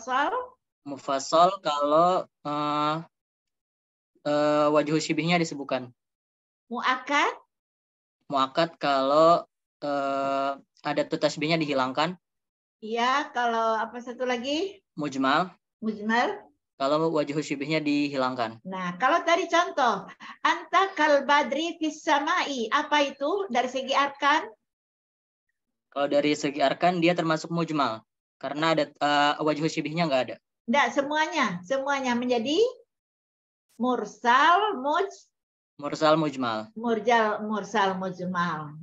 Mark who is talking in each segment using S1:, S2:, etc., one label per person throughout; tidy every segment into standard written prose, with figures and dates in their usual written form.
S1: Mufassal?
S2: Mufassal kalau wajhu syibihnya disebutkan.
S1: Mu'akkad?
S2: Muakkad kalau ada tasbihnya dihilangkan.
S1: Iya, kalau apa satu lagi?
S2: Mujmal.
S1: Mujmal?
S2: Kalau wajhu syibihnya dihilangkan.
S1: Nah, kalau tadi contoh, anta kal badri fis samai, apa itu dari segi arkan?
S2: Kalau dari segi arkan dia termasuk mujmal karena ada wajhu syibihnya nggak ada.
S1: Enggak, semuanya menjadi mursal
S2: mujmal.
S1: Mursal mujmal,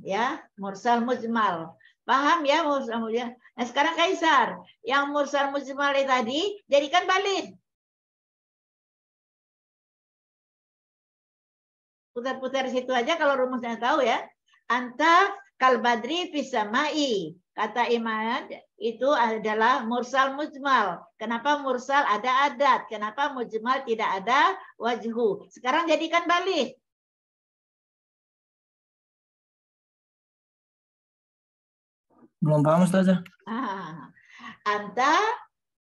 S1: ya. Mursal mujmal. Paham ya mursal mujmal? Nah, sekarang Kaisar, yang mursal mujmal tadi jadikan balik. Putar-putar situ aja kalau rumusnya tahu ya. Anta kal badri fis samai. Kata Imam itu adalah mursal mujmal. Kenapa mursal ada adat? Kenapa mujmal tidak ada wajhu? Sekarang jadikan balik.
S3: Belum paham Ustazah.
S1: Anta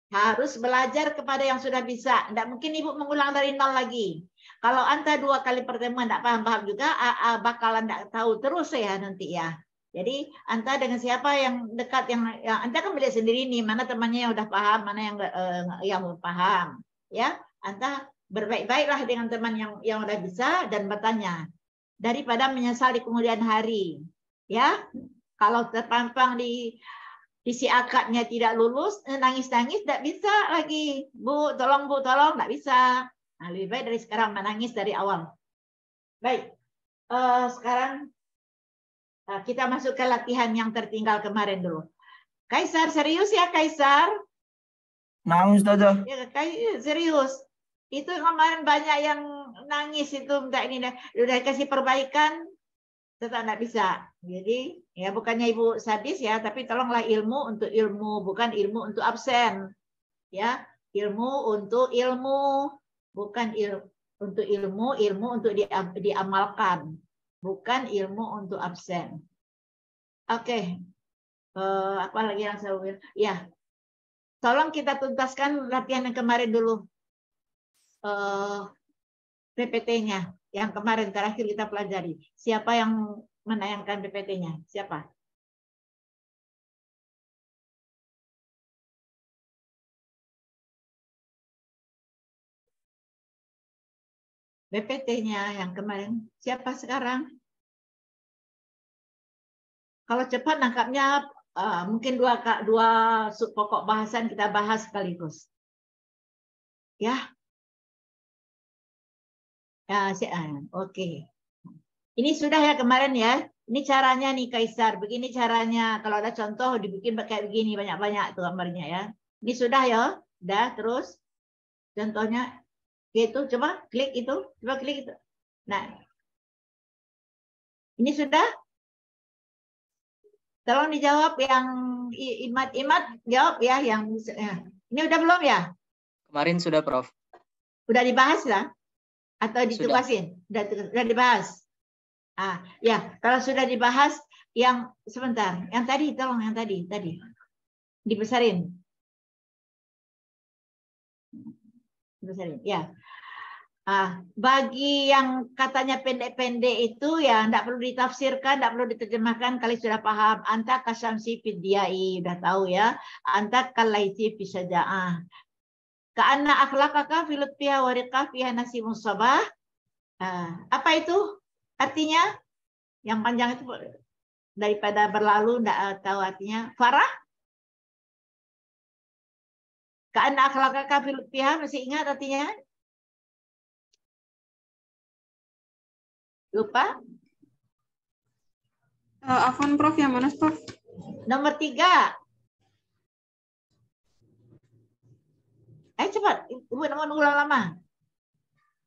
S1: harus belajar kepada yang sudah bisa. Tidak mungkin Ibu mengulang dari nol lagi. Kalau Anta 2 kali pertemuan tidak paham-paham juga, bakalan tidak tahu terus ya nanti ya. Jadi Anta dengan siapa yang dekat, yang Anta kan melihat sendiri nih, mana temannya yang udah paham, mana yang belum paham. Ya, Anta berbaik-baiklah dengan teman yang udah bisa dan bertanya daripada menyesal di kemudian hari. Ya, kalau terpampang di si akadnya tidak lulus, nangis-nangis tidak bisa lagi. Bu, tolong, tidak bisa. Nah, lebih baik dari sekarang menangis dari awal. Baik, sekarang kita masuk ke latihan yang tertinggal kemarin dulu. Kaisar, serius ya Kaisar?
S3: Nah, Ustazah.
S1: Ya, serius. Itu kemarin banyak yang nangis itu, minta ini udah kasih perbaikan, tetap tidak bisa. Jadi ya bukannya Ibu sadis ya, tapi tolonglah ilmu untuk ilmu, bukan ilmu untuk absen. Ya, ilmu untuk ilmu, bukan untuk ilmu untuk diamalkan, bukan ilmu untuk absen. Oke. Apa lagi yang saya bilang? Ya. Tolong kita tuntaskan latihan yang kemarin dulu. PPT-nya yang kemarin terakhir kita pelajari. Siapa yang menayangkan PPT-nya? Siapa? PPT-nya yang kemarin. Siapa sekarang? Kalau cepat nangkapnya mungkin dua sub pokok bahasan kita bahas sekaligus. Ya. Ya, oke. Ini sudah ya kemarin ya. Ini caranya nih Kaisar. Begini caranya. Kalau ada contoh dibikin kayak begini banyak-banyak tuh gambarnya ya. Ini sudah ya. Udah terus contohnya gitu. Coba klik itu. Coba klik itu. Nah. Ini sudah? Tolong dijawab yang Imat jawab ya yang ini udah belum ya?
S2: Kemarin sudah, Prof.
S1: Udah dibahas lah atau ditugasin? Sudah dibahas. Ya, kalau sudah dibahas yang sebentar, yang tadi tolong yang tadi dibesarin. Dibesarin, ya. Bagi yang katanya pendek-pendek itu ya enggak perlu ditafsirkan, enggak perlu diterjemahkan, kali sudah paham. Anta kasyamsi fidyai, udah tahu ya. Anta kalaiti fi syaja'ah. Ka'anna akhlaqaka fi lutfiha wa riqafiha nasimus sabah. Apa itu artinya? Yang panjang itu daripada berlalu enggak tahu artinya. Farah? Ka'anna akhlaqaka fi lutfiha, masih ingat artinya? Lupa?
S4: Afwan Prof, yang mana Prof?
S1: Nomor 3. Ayo cepat, Ibu mau ulang lama.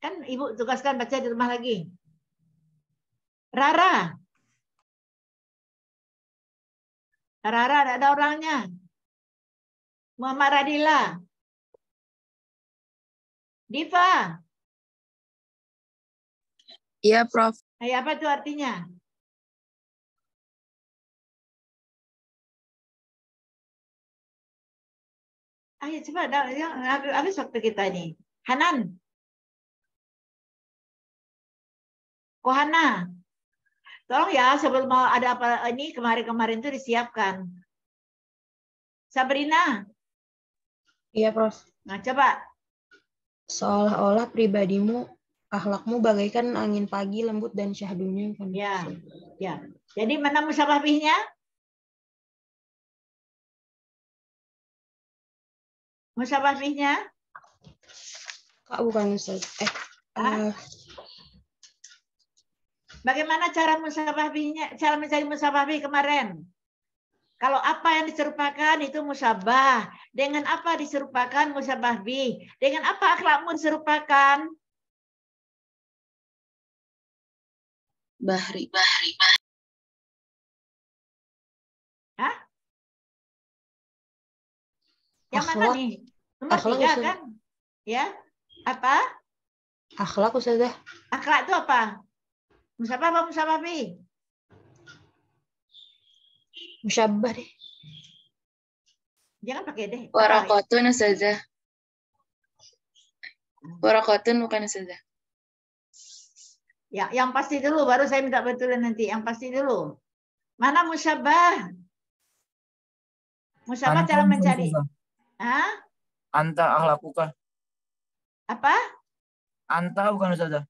S1: Kan Ibu tugaskan baca di rumah lagi. Rara. Rara, ada orangnya. Muhammad Radila. Diva.
S4: Iya, Prof.
S1: Apa itu artinya? Ayo coba, habis waktu kita ini. Hanan. Kohana. Tolong ya, sebelum mau ada apa ini kemarin-kemarin itu disiapkan. Sabrina.
S4: Iya, Prof.
S1: Nah, coba.
S4: Seolah-olah pribadimu, akhlakmu bagaikan angin pagi lembut dan syahdunya.
S1: Ya, ya. Jadi mana musyabah bihnya? Musyabah bihnya?
S4: Kak, bukan Ustaz.
S1: Bagaimana cara musyabah bihnya? Cara mencari musyabah bih kemarin? Kalau apa yang diserupakan itu musyabah. Dengan apa diserupakan musyabah bih? Dengan apa akhlakmu diserupakan?
S4: Bahri.
S1: Hah? Yang mana
S4: Akhlak.
S1: nih? Nomor
S4: Akhlak,
S1: 3
S4: Ustaz.
S1: kan? Ya. Apa?
S4: Akhlak, Ustazah.
S1: Akhlak itu apa? Musyabah apa musyabah bih?
S4: Musyabah deh.
S1: Jangan pakai deh.
S5: Warakotun Ustazah. Warakotun bukan Ustazah.
S1: Ya, yang pasti dulu baru saya minta betulan nanti. Yang pasti dulu. Mana musyabah? Musyabah cara mencari. Hah?
S3: Anta akhlakuka.
S1: Apa?
S3: Anta bukan Ustazah.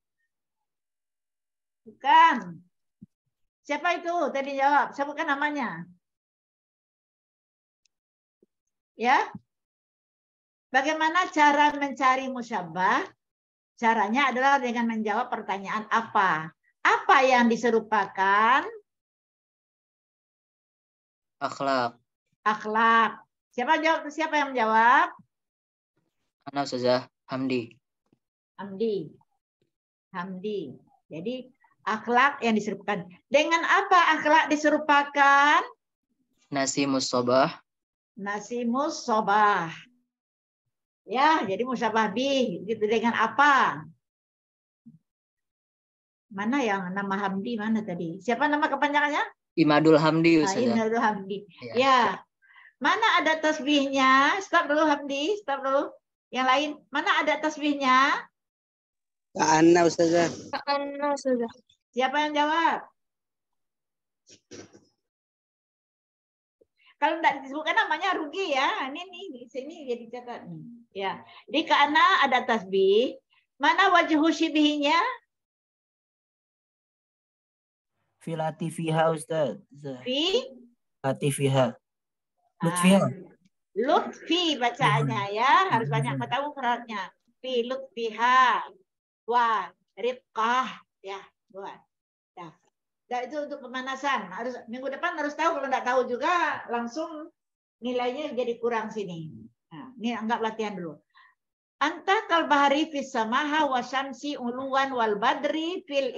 S1: Bukan. Siapa itu? Tadi jawab. Sebutkan namanya. Ya. Bagaimana cara mencari musyabah? Caranya adalah dengan menjawab pertanyaan apa. Apa yang diserupakan?
S2: Akhlak.
S1: Akhlak. Siapa yang menjawab?
S2: Ana Ustazah. Hamdi.
S1: Hamdi. Jadi akhlak yang diserupakan. Dengan apa akhlak diserupakan?
S2: Nasi musobah.
S1: Nasi musobah. Ya, jadi musyabah bih. Gitu. Dengan apa? Mana yang nama Hamdi mana tadi? Siapa nama kepanjangannya?
S2: Imadul Hamdi Ustazah.
S1: Imadul Hamdi.
S2: Ya.
S1: Ya. Mana ada tasbihnya? Stop dulu Hamdi, stop dulu. Yang lain, mana ada tasbihnya?
S6: Kak Anna Ustazah.
S4: Kak Anna, Ustazah.
S1: Siapa yang jawab? Kalau tidak disebutkan namanya rugi ya. Ini nih di sini jadi catat nih. Ya. Di Kana ada tasbih. Mana wajhu syibihnya?
S3: Fi latifiha Ustaz.
S1: Fi
S3: Latifiha. Lutfiha.
S1: Lutfi bacaannya ya. Harus banyak tahu keratnya. Fi lutfiha. Wa rifqah. Ya, buat. Nah, itu untuk pemanasan. Harus minggu depan harus tahu. Kalau nggak tahu juga langsung nilainya jadi kurang sini. Nah, ini anggap latihan dulu. Anta kal bahari fis samaha wa syamsi uluwan wal badri fil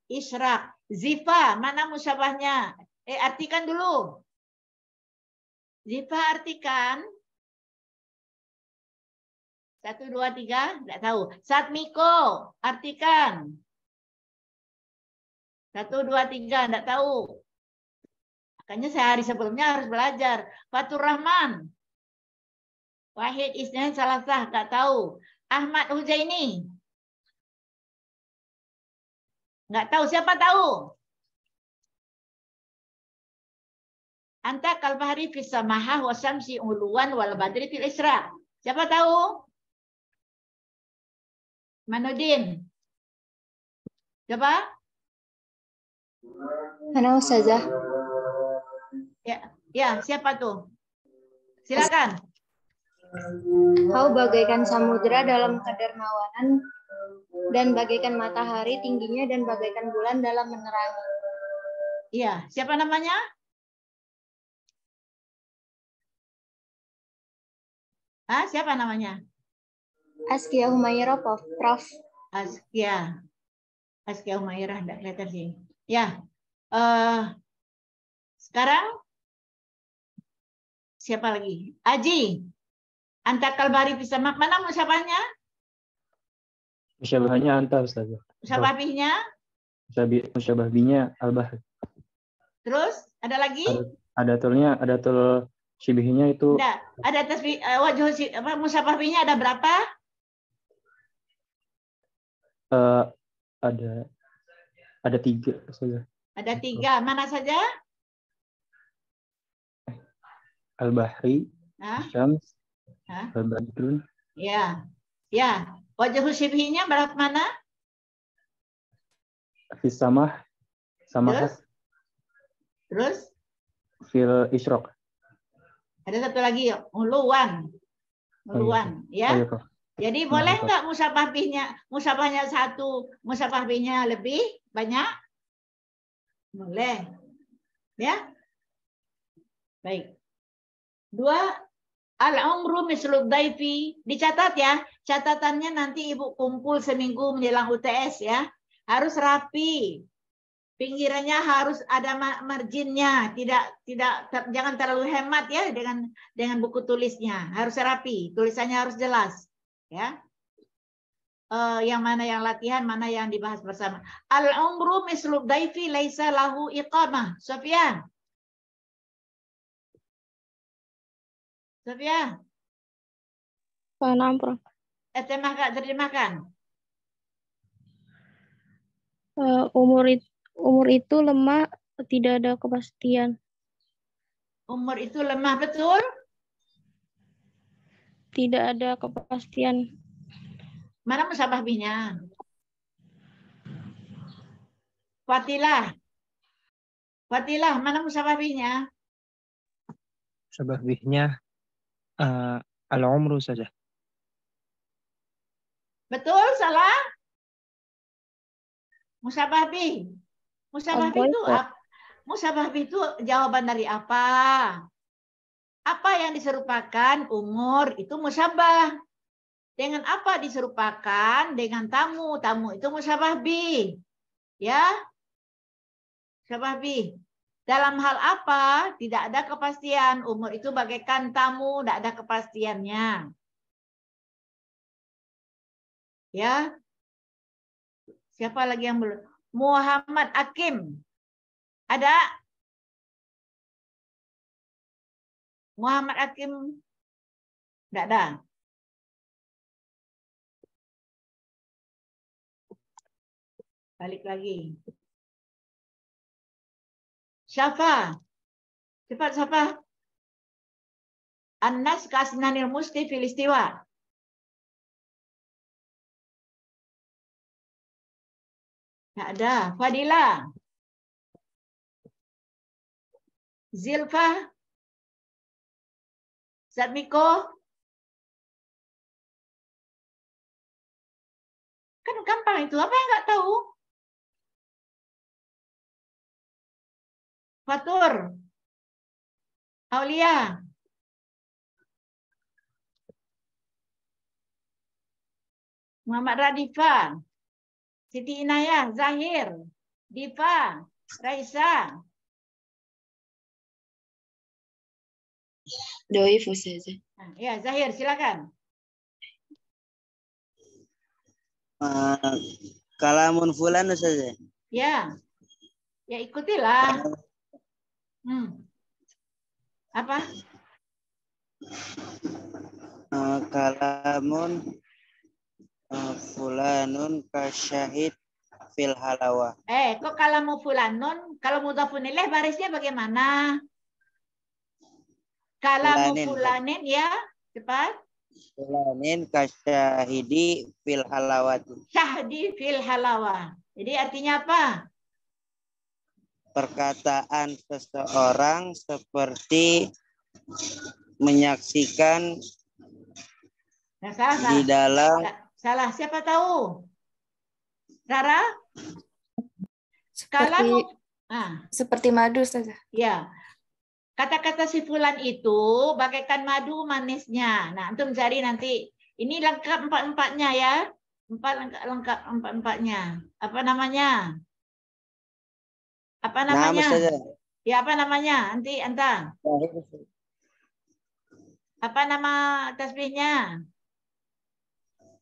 S1: isyraq. Zifa, mana musyabahnya? Artikan dulu. Zifa artikan. 1, 2, 3, nggak tahu. Satmiko, artikan. 1, 2, 3, enggak tahu. Makanya sehari sebelumnya harus belajar. Fatur Rahman. Wahid Isnan Salasah, enggak tahu. Ahmad Hujaini. Enggak tahu. Siapa tahu? Anta kalbahari fis samahah wa syamsi uluwan wal badri fil isra. Siapa tahu? Manudin. Coba.
S5: Hana Ustazah.
S1: Ya, siapa tuh? Silakan.
S7: Kau bagaikan samudera dalam kedermawanan dan bagaikan matahari tingginya dan bagaikan bulan dalam menerangi.
S1: Iya, siapa namanya? Siapa namanya?
S7: Askia Humaira, Prof.
S1: Askia Humaira, enggak kelihatan sih. Ya. Sekarang siapa lagi? Aji. Anta kalbari bisa mana musyabahnya?
S8: Musyabahnya anta Ustazah.
S1: Musyabahnya?
S8: Musyabahnya al-bahr.
S1: Terus ada lagi?
S8: Ada tulnya, ada tul Syibihnya itu
S1: Enggak, ada tasbih wajhu musyabah bihnya ada berapa?
S8: ada 3 saja.
S1: Ada 3. Mana saja?
S8: Al-Bahri,
S1: Hah?
S8: Syams,
S1: Hah?
S8: Al-Badrun,
S1: Ya. Ya. Wajhu syibihnya berapa mana?
S8: Fis Samah, Samahat,
S1: Terus
S8: Fil Isyraq.
S1: ada satu lagi, uluan. Uluan, ya.
S8: Oh, iya, Prof.
S1: Jadi
S8: Nah,
S1: boleh
S8: Prof.
S1: nggak musabahnya 1, musabah bihnya lebih banyak? Boleh. Ya. Baik. 2, al-umru mislud daifi. Dicatat ya. Catatannya nanti Ibu kumpul seminggu menjelang UTS ya. Harus rapi. Pinggirannya harus ada marginnya, jangan terlalu hemat ya dengan buku tulisnya. Harus rapi, tulisannya harus jelas, ya. Yang mana yang latihan, mana yang dibahas bersama. Al-umru mislud daifi laisa lahu iqamah. Sofyan. Sofyan.
S4: Paham, Prof.
S1: Terjemahkan.
S4: Umur itu lemah, tidak ada kepastian.
S1: Umur itu lemah, betul?
S4: Tidak ada kepastian.
S1: Mana musabah bihnya? Fatilah. Fatilah, mana musabah bihnya?
S9: Musabah bihnya al-umru saja.
S1: Betul, salah? Musabah bih. Musabah bih itu apa? Musabah bih itu jawaban dari apa? Apa yang diserupakan? Umur itu musabah. Dengan apa diserupakan? Dengan tamu. Tamu itu musabah bih. Ya? Musabah bih. Dalam hal apa? Tidak ada kepastian. Umur itu bagaikan tamu, tidak ada kepastiannya. Ya? Siapa lagi yang belum? Muhammad Hakim. Ada? Muhammad Hakim? Tidak ada. Balik lagi. Syafa. Cepat Syafa. An-nas kasnanil musti fil istiwa. Tidak ada. Fadila. Zilfa. Zatmiko. Kan gampang itu. Apa yang nggak tahu? Fatur. Aulia. Muhammad Radifa. Siti Inayah, Zahir, Diva, Raisa.
S5: Doif Ustazah.
S1: Ya, Zahir, silakan.
S6: Kalamun fulan Ustazah.
S1: Ya. Ya ikutilah. Apa?
S6: Kalamun fulanun kasyahid fil halawah.
S1: Kok kalamu fulanun, kalau mudhafun ilaih barisnya bagaimana? Kalamu fulanin ya, cepat.
S6: Fulanin kasyahidi fil halawati.
S1: Syahdi fil halawah. Jadi artinya apa?
S6: Perkataan seseorang seperti menyaksikan di dalam.
S1: Salah, siapa tahu? Rara?
S5: Seperti madu, Ustazah.
S1: Ya. Kata-kata si fulan itu bagaikan madu manisnya. Nah, antum cari nanti. Ini lengkap empat-empatnya ya. Lengkap empat-empatnya. Apa namanya? Apa namanya? Ya, apa namanya? Nanti anta. Apa nama tasbihnya?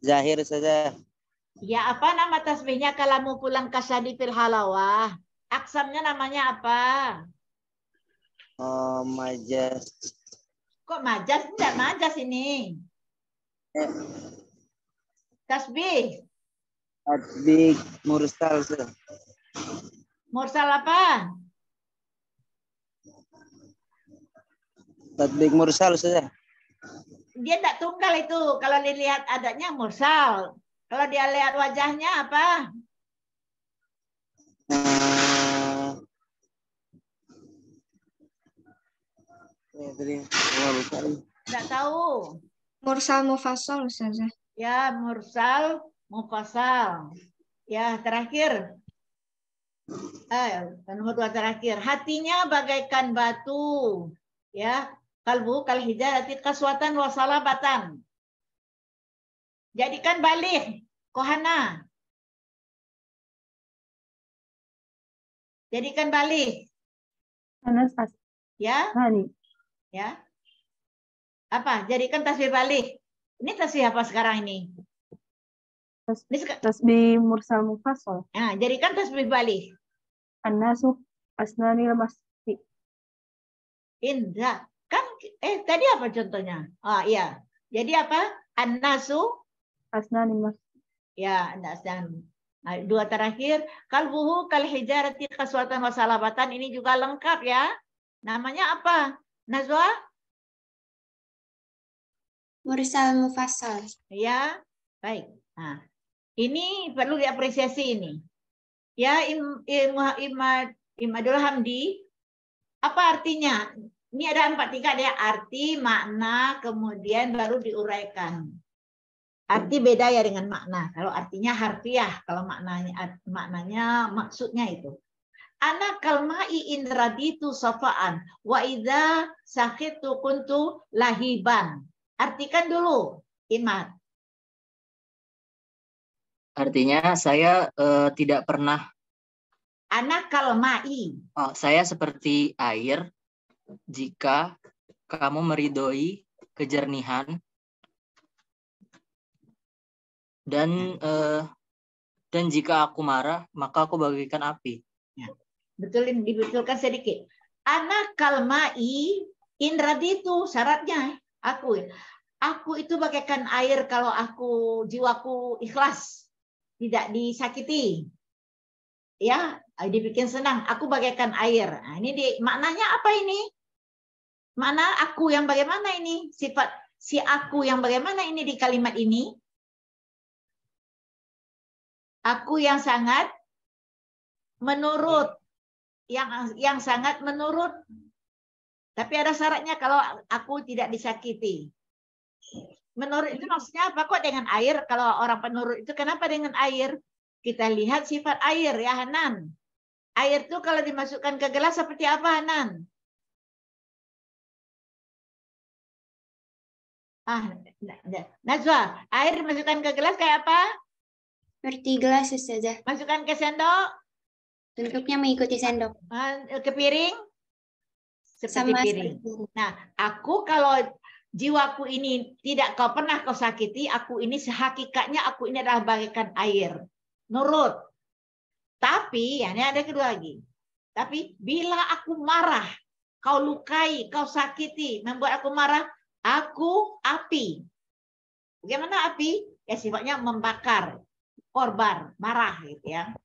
S6: Zahir saja.
S1: Ya, apa nama tasbihnya kalau mau pulang kasadi fil halawah? Aksamnya namanya apa?
S6: Majas.
S1: Kok majas? Tidak majas ini. Tasbih.
S6: Tasbih mursal, Ustazah.
S1: Mursal apa?
S6: Tasbih mursal, Ustazah.
S1: Dia tidak tunggal itu. Kalau dilihat adanya mursal. Kalau dia lihat wajahnya apa? Tidak tahu.
S7: Mursal mufassal, Ustazah.
S1: Ya, mursal mufassal. Ya, terakhir. Nomor 2 terakhir. Hatinya bagaikan batu. Ya, kalbu kal hijarati kaswatan wa salabatan. Jadikan balik kohana. Jadikan balik. Ya. Ya. Apa? Jadikan tasbih balik. Ini tasbih apa sekarang ini?
S10: Tasbih mursal mufassal.
S1: Nah, jadikan tasbih balik.
S10: An-nasu asnanil masfi.
S1: Indra. Kan tadi apa contohnya? Iya. Jadi apa? An-nasu
S10: asnanil masfi.
S1: Ya, asnan. Nah, 2 terakhir, kalbuhu kal hijarati kaswatan wa salabatan, ini juga lengkap ya. Namanya apa? Nazwa?
S7: Mursal mufassal.
S1: Ya, baik. Nah, ini perlu diapresiasi ini. Ya, Imadul Hamdi, apa artinya? Ini ada 4 tingkat ya, arti, makna, kemudian baru diuraikan. Arti beda ya dengan makna. Kalau artinya harfiah, kalau maknanya maksudnya itu. Ana kalma'i in raditu safaan wa idza sakhitu kuntu lahiban. Artikan dulu, Imad.
S2: Artinya saya tidak pernah.
S1: Ana kalma'i.
S2: Saya seperti air jika kamu meridhoi kejernihan. Dan jika aku marah, maka aku bagaikan api.
S1: Ya. Dibetulkan sedikit. Ana kalma'i in raditu, syaratnya aku itu bagaikan air kalau jiwaku ikhlas, tidak disakiti. Ya, dibikin senang. Aku bagaikan air. Nah, ini maknanya apa ini? Mana aku yang bagaimana ini? Sifat si aku yang bagaimana ini di kalimat ini? Aku yang sangat menurut, yang sangat menurut. Tapi ada syaratnya kalau aku tidak disakiti. Menurut itu maksudnya apa? Kok dengan air? Kalau orang penurut itu kenapa dengan air? Kita lihat sifat air ya Hanan. Air itu kalau dimasukkan ke gelas seperti apa Hanan? Najwa, air dimasukkan ke gelas kayak apa?
S7: Seperti gelas saja.
S1: Masukkan ke sendok.
S7: Bentuknya mengikuti sendok.
S1: Ke piring. Seperti
S7: Sama
S1: piring.
S7: seperti.
S1: Nah, aku kalau jiwaku ini tidak kau pernah kau sakiti, aku ini sehakikatnya aku ini adalah bagaikan air. Nurut. Tapi, ya ini ada kedua lagi. Tapi bila aku marah, kau lukai, kau sakiti, membuat aku marah, aku api. Bagaimana api? Ya sifatnya membakar. Korban, marah gitu ya.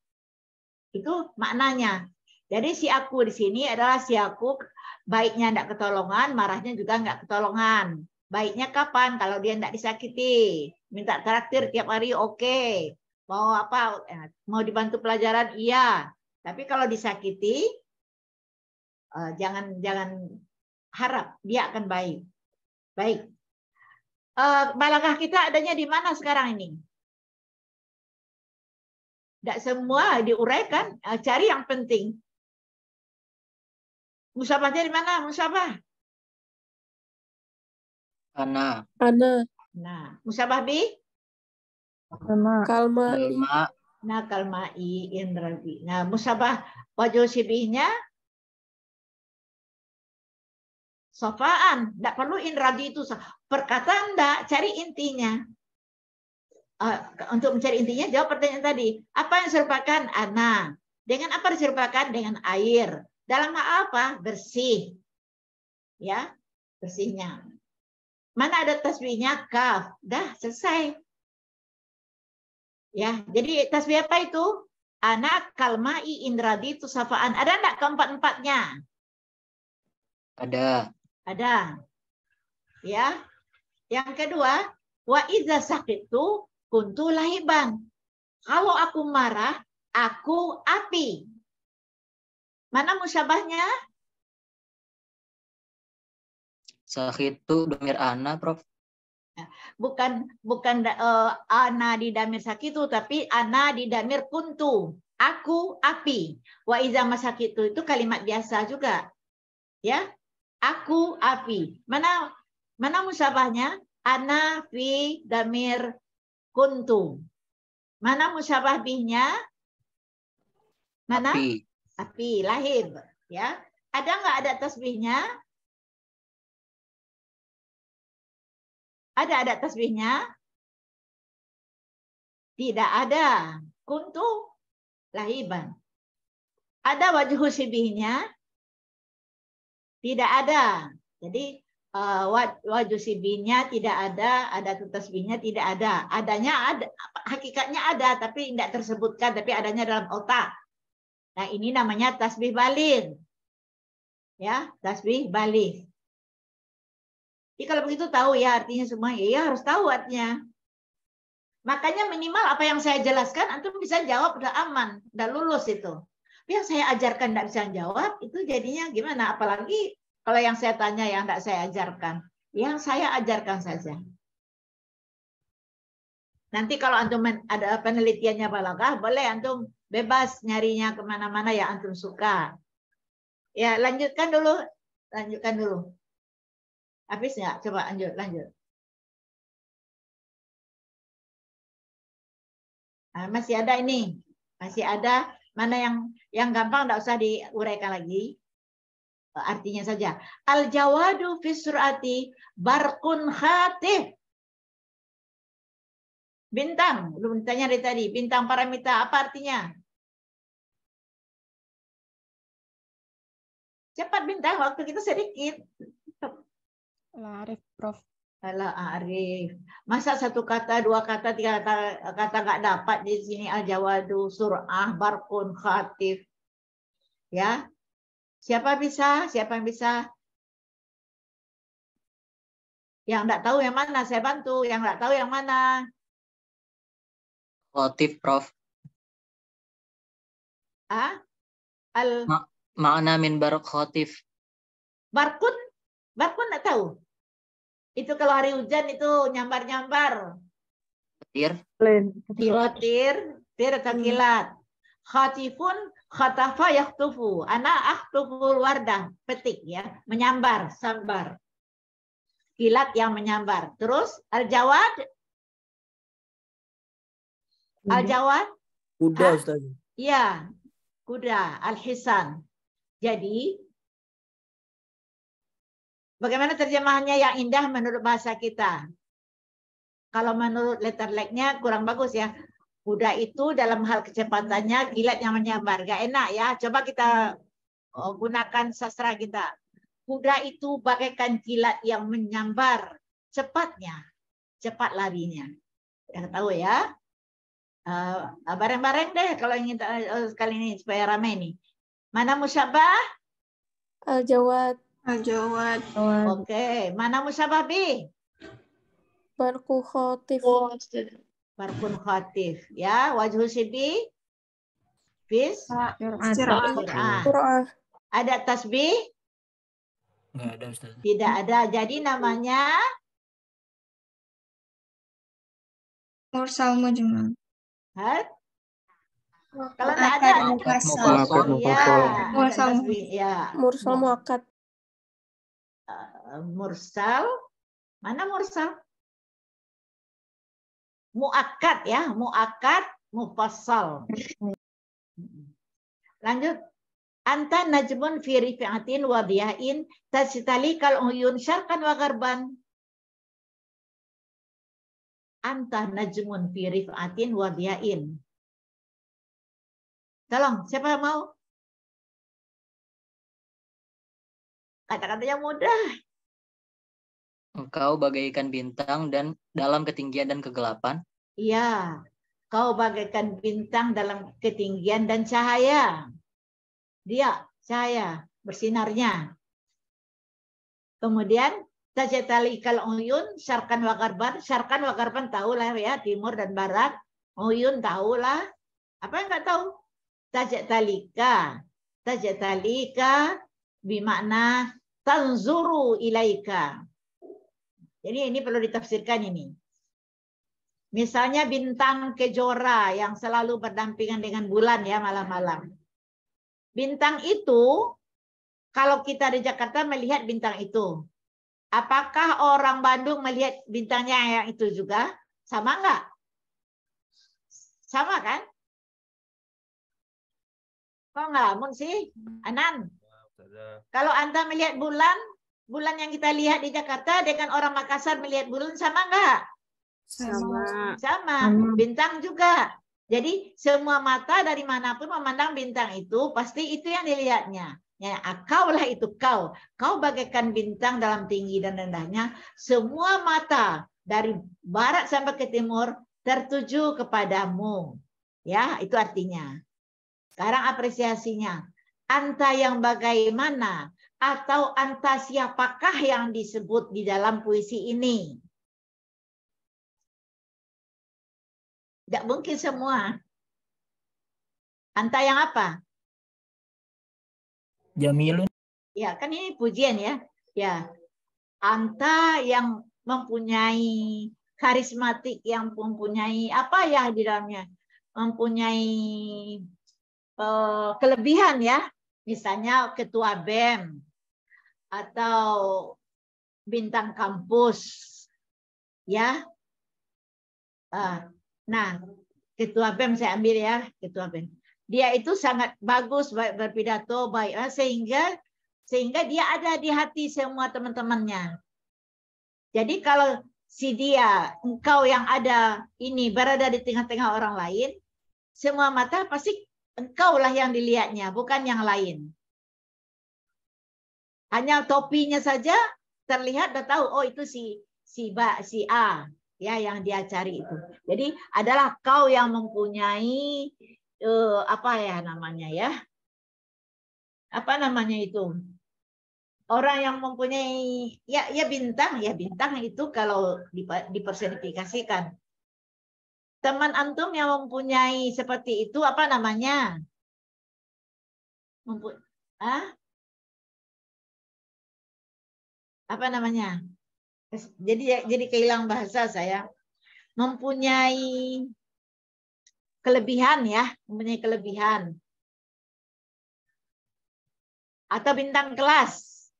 S1: Itu maknanya. Jadi si aku di sini adalah si aku baiknya tidak ketolongan, marahnya juga nggak ketolongan. Baiknya kapan? Kalau dia tidak disakiti, minta traktir tiap hari oke. Mau apa? Mau dibantu pelajaran iya. Tapi kalau disakiti, jangan harap dia akan baik. Baik. Balaghah kita adanya di mana sekarang ini? Tidak semua diuraikan, cari yang penting. Musabahnya di mana? Musabah?
S2: Ana.
S1: Nah, musabah bi?
S10: Kalma'i.
S1: Nah, kalma'i indrabi. Nah, musabah wajah sibihnya sofaan. Tidak perlu indrabi itu. Perkataan tidak, cari intinya. Untuk mencari intinya jawab pertanyaan tadi. Apa yang diserupakan? Ana. Dengan apa diserupakan? Dengan air. Dalam hal apa? Bersih. Ya, bersihnya. Mana ada tasbihnya? Kaf. Dah selesai. Ya, jadi tasbih apa itu? Anak kalmai indradi tu safaan. Ada enggak keempat-empatnya?
S2: Ada.
S1: Ada. Ya. Yang kedua, wa idza saqitu kuntu lahiban. Kalau aku marah, aku api. Mana musyabahnya?
S2: Sakitu domir ana, Prof.
S1: Bukan ana di damir sakitu, tapi ana di damir kuntu. Aku api. Wa iza masakitu itu kalimat biasa juga. Ya. Aku api. Mana musyabahnya? Ana fi damir kuntu. Mana musyabah bihnya? Mana?
S2: Api.
S1: Api, lahib. Ya. Ada nggak ada tasbihnya? Ada tasbihnya? Tidak ada. Kuntu lahiban. Ada wajhu sibihnya? Tidak ada. Jadi wajhu sibihnya tidak ada tasbihnya tidak ada. Adanya ada, hakikatnya ada tapi tidak tersebutkan, tapi adanya dalam otak. Nah, ini namanya tasbih baligh. Ya, tasbih baligh. Jadi kalau begitu tahu ya artinya semua, ya harus tahu artinya. Makanya minimal apa yang saya jelaskan, antum bisa jawab, udah aman, udah lulus itu. Tapi yang saya ajarkan tidak bisa jawab, itu jadinya gimana? Apalagi kalau yang saya tanya yang tidak saya ajarkan. Yang saya ajarkan saja. Nanti kalau antum ada penelitiannya balaghah, boleh antum bebas nyarinya kemana-mana yang antum suka. Ya, lanjutkan dulu. Lanjutkan dulu. Habis nggak? Coba lanjut. Nah, masih ada ini. Masih ada mana yang gampang enggak usah diuraikan lagi. Artinya saja. Al-jawadu fi surati barqun khatif. Bintang, belum ditanya dari tadi. Bintang paramita apa artinya? Cepat bintang, waktu kita sedikit.
S10: Al-Arif, Prof.
S1: Al-Arif. Masa satu kata, dua kata, tiga kata nggak dapat di sini al-jawadu, sur'ah, barqun, khatif. Ya. Siapa bisa? Siapa yang bisa? Yang nggak tahu yang mana, saya bantu. Yang nggak tahu yang mana?
S2: Khatif, Prof. Makna min barq khatif.
S1: Barqun nggak tahu. Itu kalau hari hujan itu nyambar-nyambar.
S2: Petir.
S1: Tir atau kilat. Khatifun khatafa yakhtufu. Ana akhtuful wardah. Petik ya. Menyambar, sambar. Kilat yang menyambar. Terus al-jawad. Al-jawad.
S3: Kuda, Ustaz.
S1: Iya. Kuda. Al-hisan. Jadi, bagaimana terjemahannya yang indah menurut bahasa kita? Kalau menurut letter like-nya kurang bagus ya. Kuda itu dalam hal kecepatannya kilat yang menyambar. Gak enak ya. Coba kita gunakan sastra kita. Kuda itu bagaikan kilat yang menyambar. Cepatnya. Cepat larinya. Yang tahu ya. Bareng-bareng deh kalau ingin sekali ini supaya ramai nih. Mana musyabah?
S5: Al-Jawad.
S10: Al-Jawad.
S1: Oke. Mana musyabah bi?
S5: Barqu khatif.
S1: Barqun khatif. Ya, wajhu sibi. Fis.
S5: Sur'ah.
S1: Ada tasbih?
S3: Nggak ada, Ustaz.
S1: Tidak ada. Jadi namanya
S7: Mursal mujmal.
S1: Kalau tidak ada
S5: Mursal muakkad.
S1: Mursal. Mana mursal? Muakkad ya, muakkad, mufassal. Lanjut. Anta najmun fi rifi'atin wa biyain tasitali kal uyun syarqan wa garban. Anta najmun fi rifi'atin wa biyain. Tolong, siapa yang mau? Kata-katanya mudah.
S2: Engkau bagaikan bintang dan dalam ketinggian dan kegelapan.
S1: Iya, kau bagaikan bintang dalam ketinggian dan cahaya. Dia cahaya bersinarnya. Kemudian tajatalikal uyun syarkan wa garban tahulah ya, timur dan barat. Uyun tahulah. Apa yang enggak tahu? Tajatalika bimakna tanzuru ilaika. Jadi ini perlu ditafsirkan ini. Misalnya bintang kejora yang selalu berdampingan dengan bulan ya malam-malam. Bintang itu, kalau kita di Jakarta melihat bintang itu, apakah orang Bandung melihat bintangnya yang itu juga? Sama enggak? Sama kan? Kok ngelamun sih, Anan? Kalau Anda melihat bulan, bulan yang kita lihat di Jakarta dengan orang Makassar melihat bulan sama enggak? Sama. Bintang juga. Jadi semua mata dari manapun memandang bintang itu, pasti itu yang dilihatnya. Ya, kaulah itu kau. Kau bagaikan bintang dalam tinggi dan rendahnya. Semua mata dari barat sampai ke timur tertuju kepadamu. Ya, itu artinya. Sekarang apresiasinya. Anta yang bagaimana atau anta siapakah yang disebut di dalam puisi ini? Tidak mungkin semua. Anta yang apa?
S3: Jamilun.
S1: Ya, kan ini pujian ya. Ya. Anta yang mempunyai karismatik, yang mempunyai apa ya di dalamnya? Mempunyai kelebihan ya. Misalnya ketua BEM atau bintang kampus. Ya. Nah, ketua BEM saya ambil ya, ketua BEM. Dia itu sangat bagus, baik berpidato, baik sehingga dia ada di hati semua teman-temannya. Jadi kalau si dia, engkau yang ada ini berada di tengah-tengah orang lain, semua mata pasti engkaulah yang dilihatnya, bukan yang lain. Hanya topinya saja terlihat, udah tahu, oh itu si A. Ya, yang dia cari itu. Jadi adalah kau yang mempunyai apa ya namanya ya? Apa namanya itu? Orang yang mempunyai ya bintang itu kalau dipersonifikasikan. Teman antum yang mempunyai seperti itu apa namanya? Apa namanya? Jadi kehilangan bahasa saya. Mempunyai kelebihan ya, mempunyai kelebihan. Atau bintang kelas.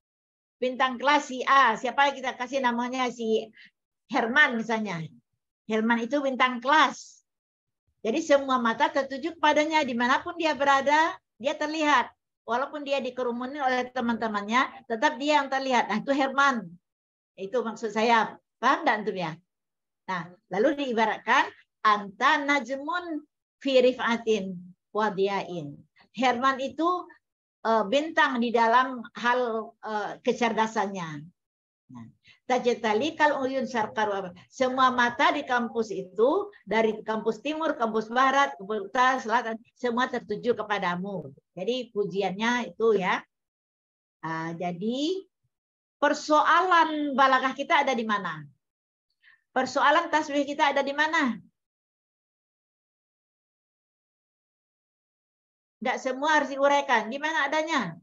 S1: Bintang kelas si A, siapa yang kita kasih namanya si Herman misalnya. Herman itu bintang kelas. Jadi semua mata tertuju kepadanya dimanapun dia berada, dia terlihat. Walaupun dia dikerumuni oleh teman-temannya, tetap dia yang terlihat. Nah itu Herman. Itu maksud saya. Paham enggak antum ya? Nah, lalu diibaratkan anta najmun fi rifatin wadiyain. Herman itu bintang di dalam hal kecerdasannya. Nah, tajatali kal uyun sarkar. Semua mata di kampus itu dari kampus timur, kampus barat, kampus utara, selatan, semua tertuju kepadamu. Jadi pujiannya itu ya. Jadi persoalan balaghah kita ada di mana? Persoalan tasbih kita ada di mana? Tidak semua harus diuraikan. Di mana adanya?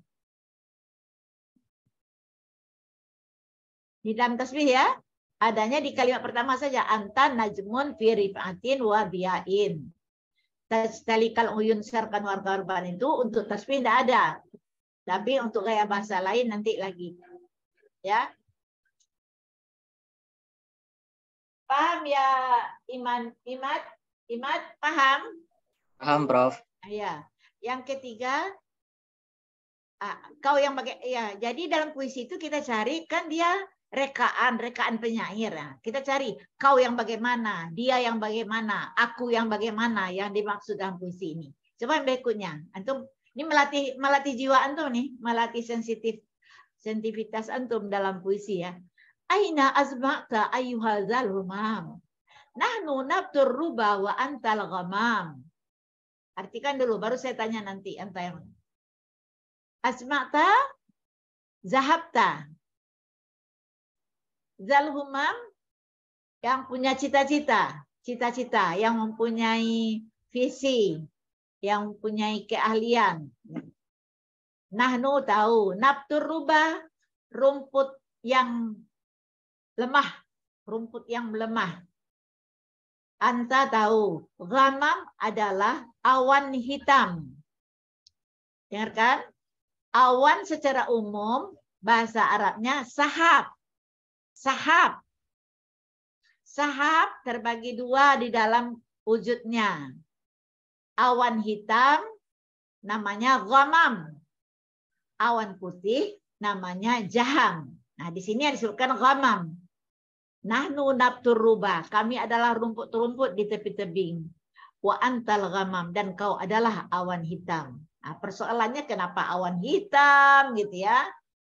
S1: Di dalam tasbih ya. Adanya di kalimat pertama saja. Anta najmun fi rifatin wa biyain. Tastalikal uyun sarkan wargarban itu untuk tasbih tidak ada. Tapi untuk gaya bahasa lain nanti lagi. Ya. Paham ya Imad paham?
S2: Paham, Prof.
S1: Ya. Yang ketiga kau yang jadi dalam puisi itu kita cari kan dia rekaan penyair ya. Kita cari kau yang bagaimana, dia yang bagaimana, aku yang bagaimana yang dimaksud dalam puisi ini. Coba yang berikutnya. Antum ini melatih jiwa antum nih, melatih sensitivitas antum dalam puisi ya. Aina azma'ta ayyuhadzal humam. Nahnu nabtur ruba wa antal ghamam. Artikan dulu, baru saya tanya nanti anta yang azma'ta, zahabta. Zal humam, yang punya cita-cita, yang mempunyai visi, yang mempunyai keahlian. Nahnu tahu, nabtur ruba, rumput yang lemah, rumput yang melemah. Anta tahu, ghamam adalah awan hitam. Dengarkan, awan secara umum bahasa Arabnya sahab. Sahab. Sahab terbagi dua di dalam wujudnya. Awan hitam namanya ghamam. Awan putih namanya jaham. Nah, di sini disebutkan ghamam. Nahnu nabtur ruba, kami adalah rumput-rumput di tepi tebing. Wa antal ghamam, dan kau adalah awan hitam. Nah, persoalannya kenapa awan hitam gitu ya?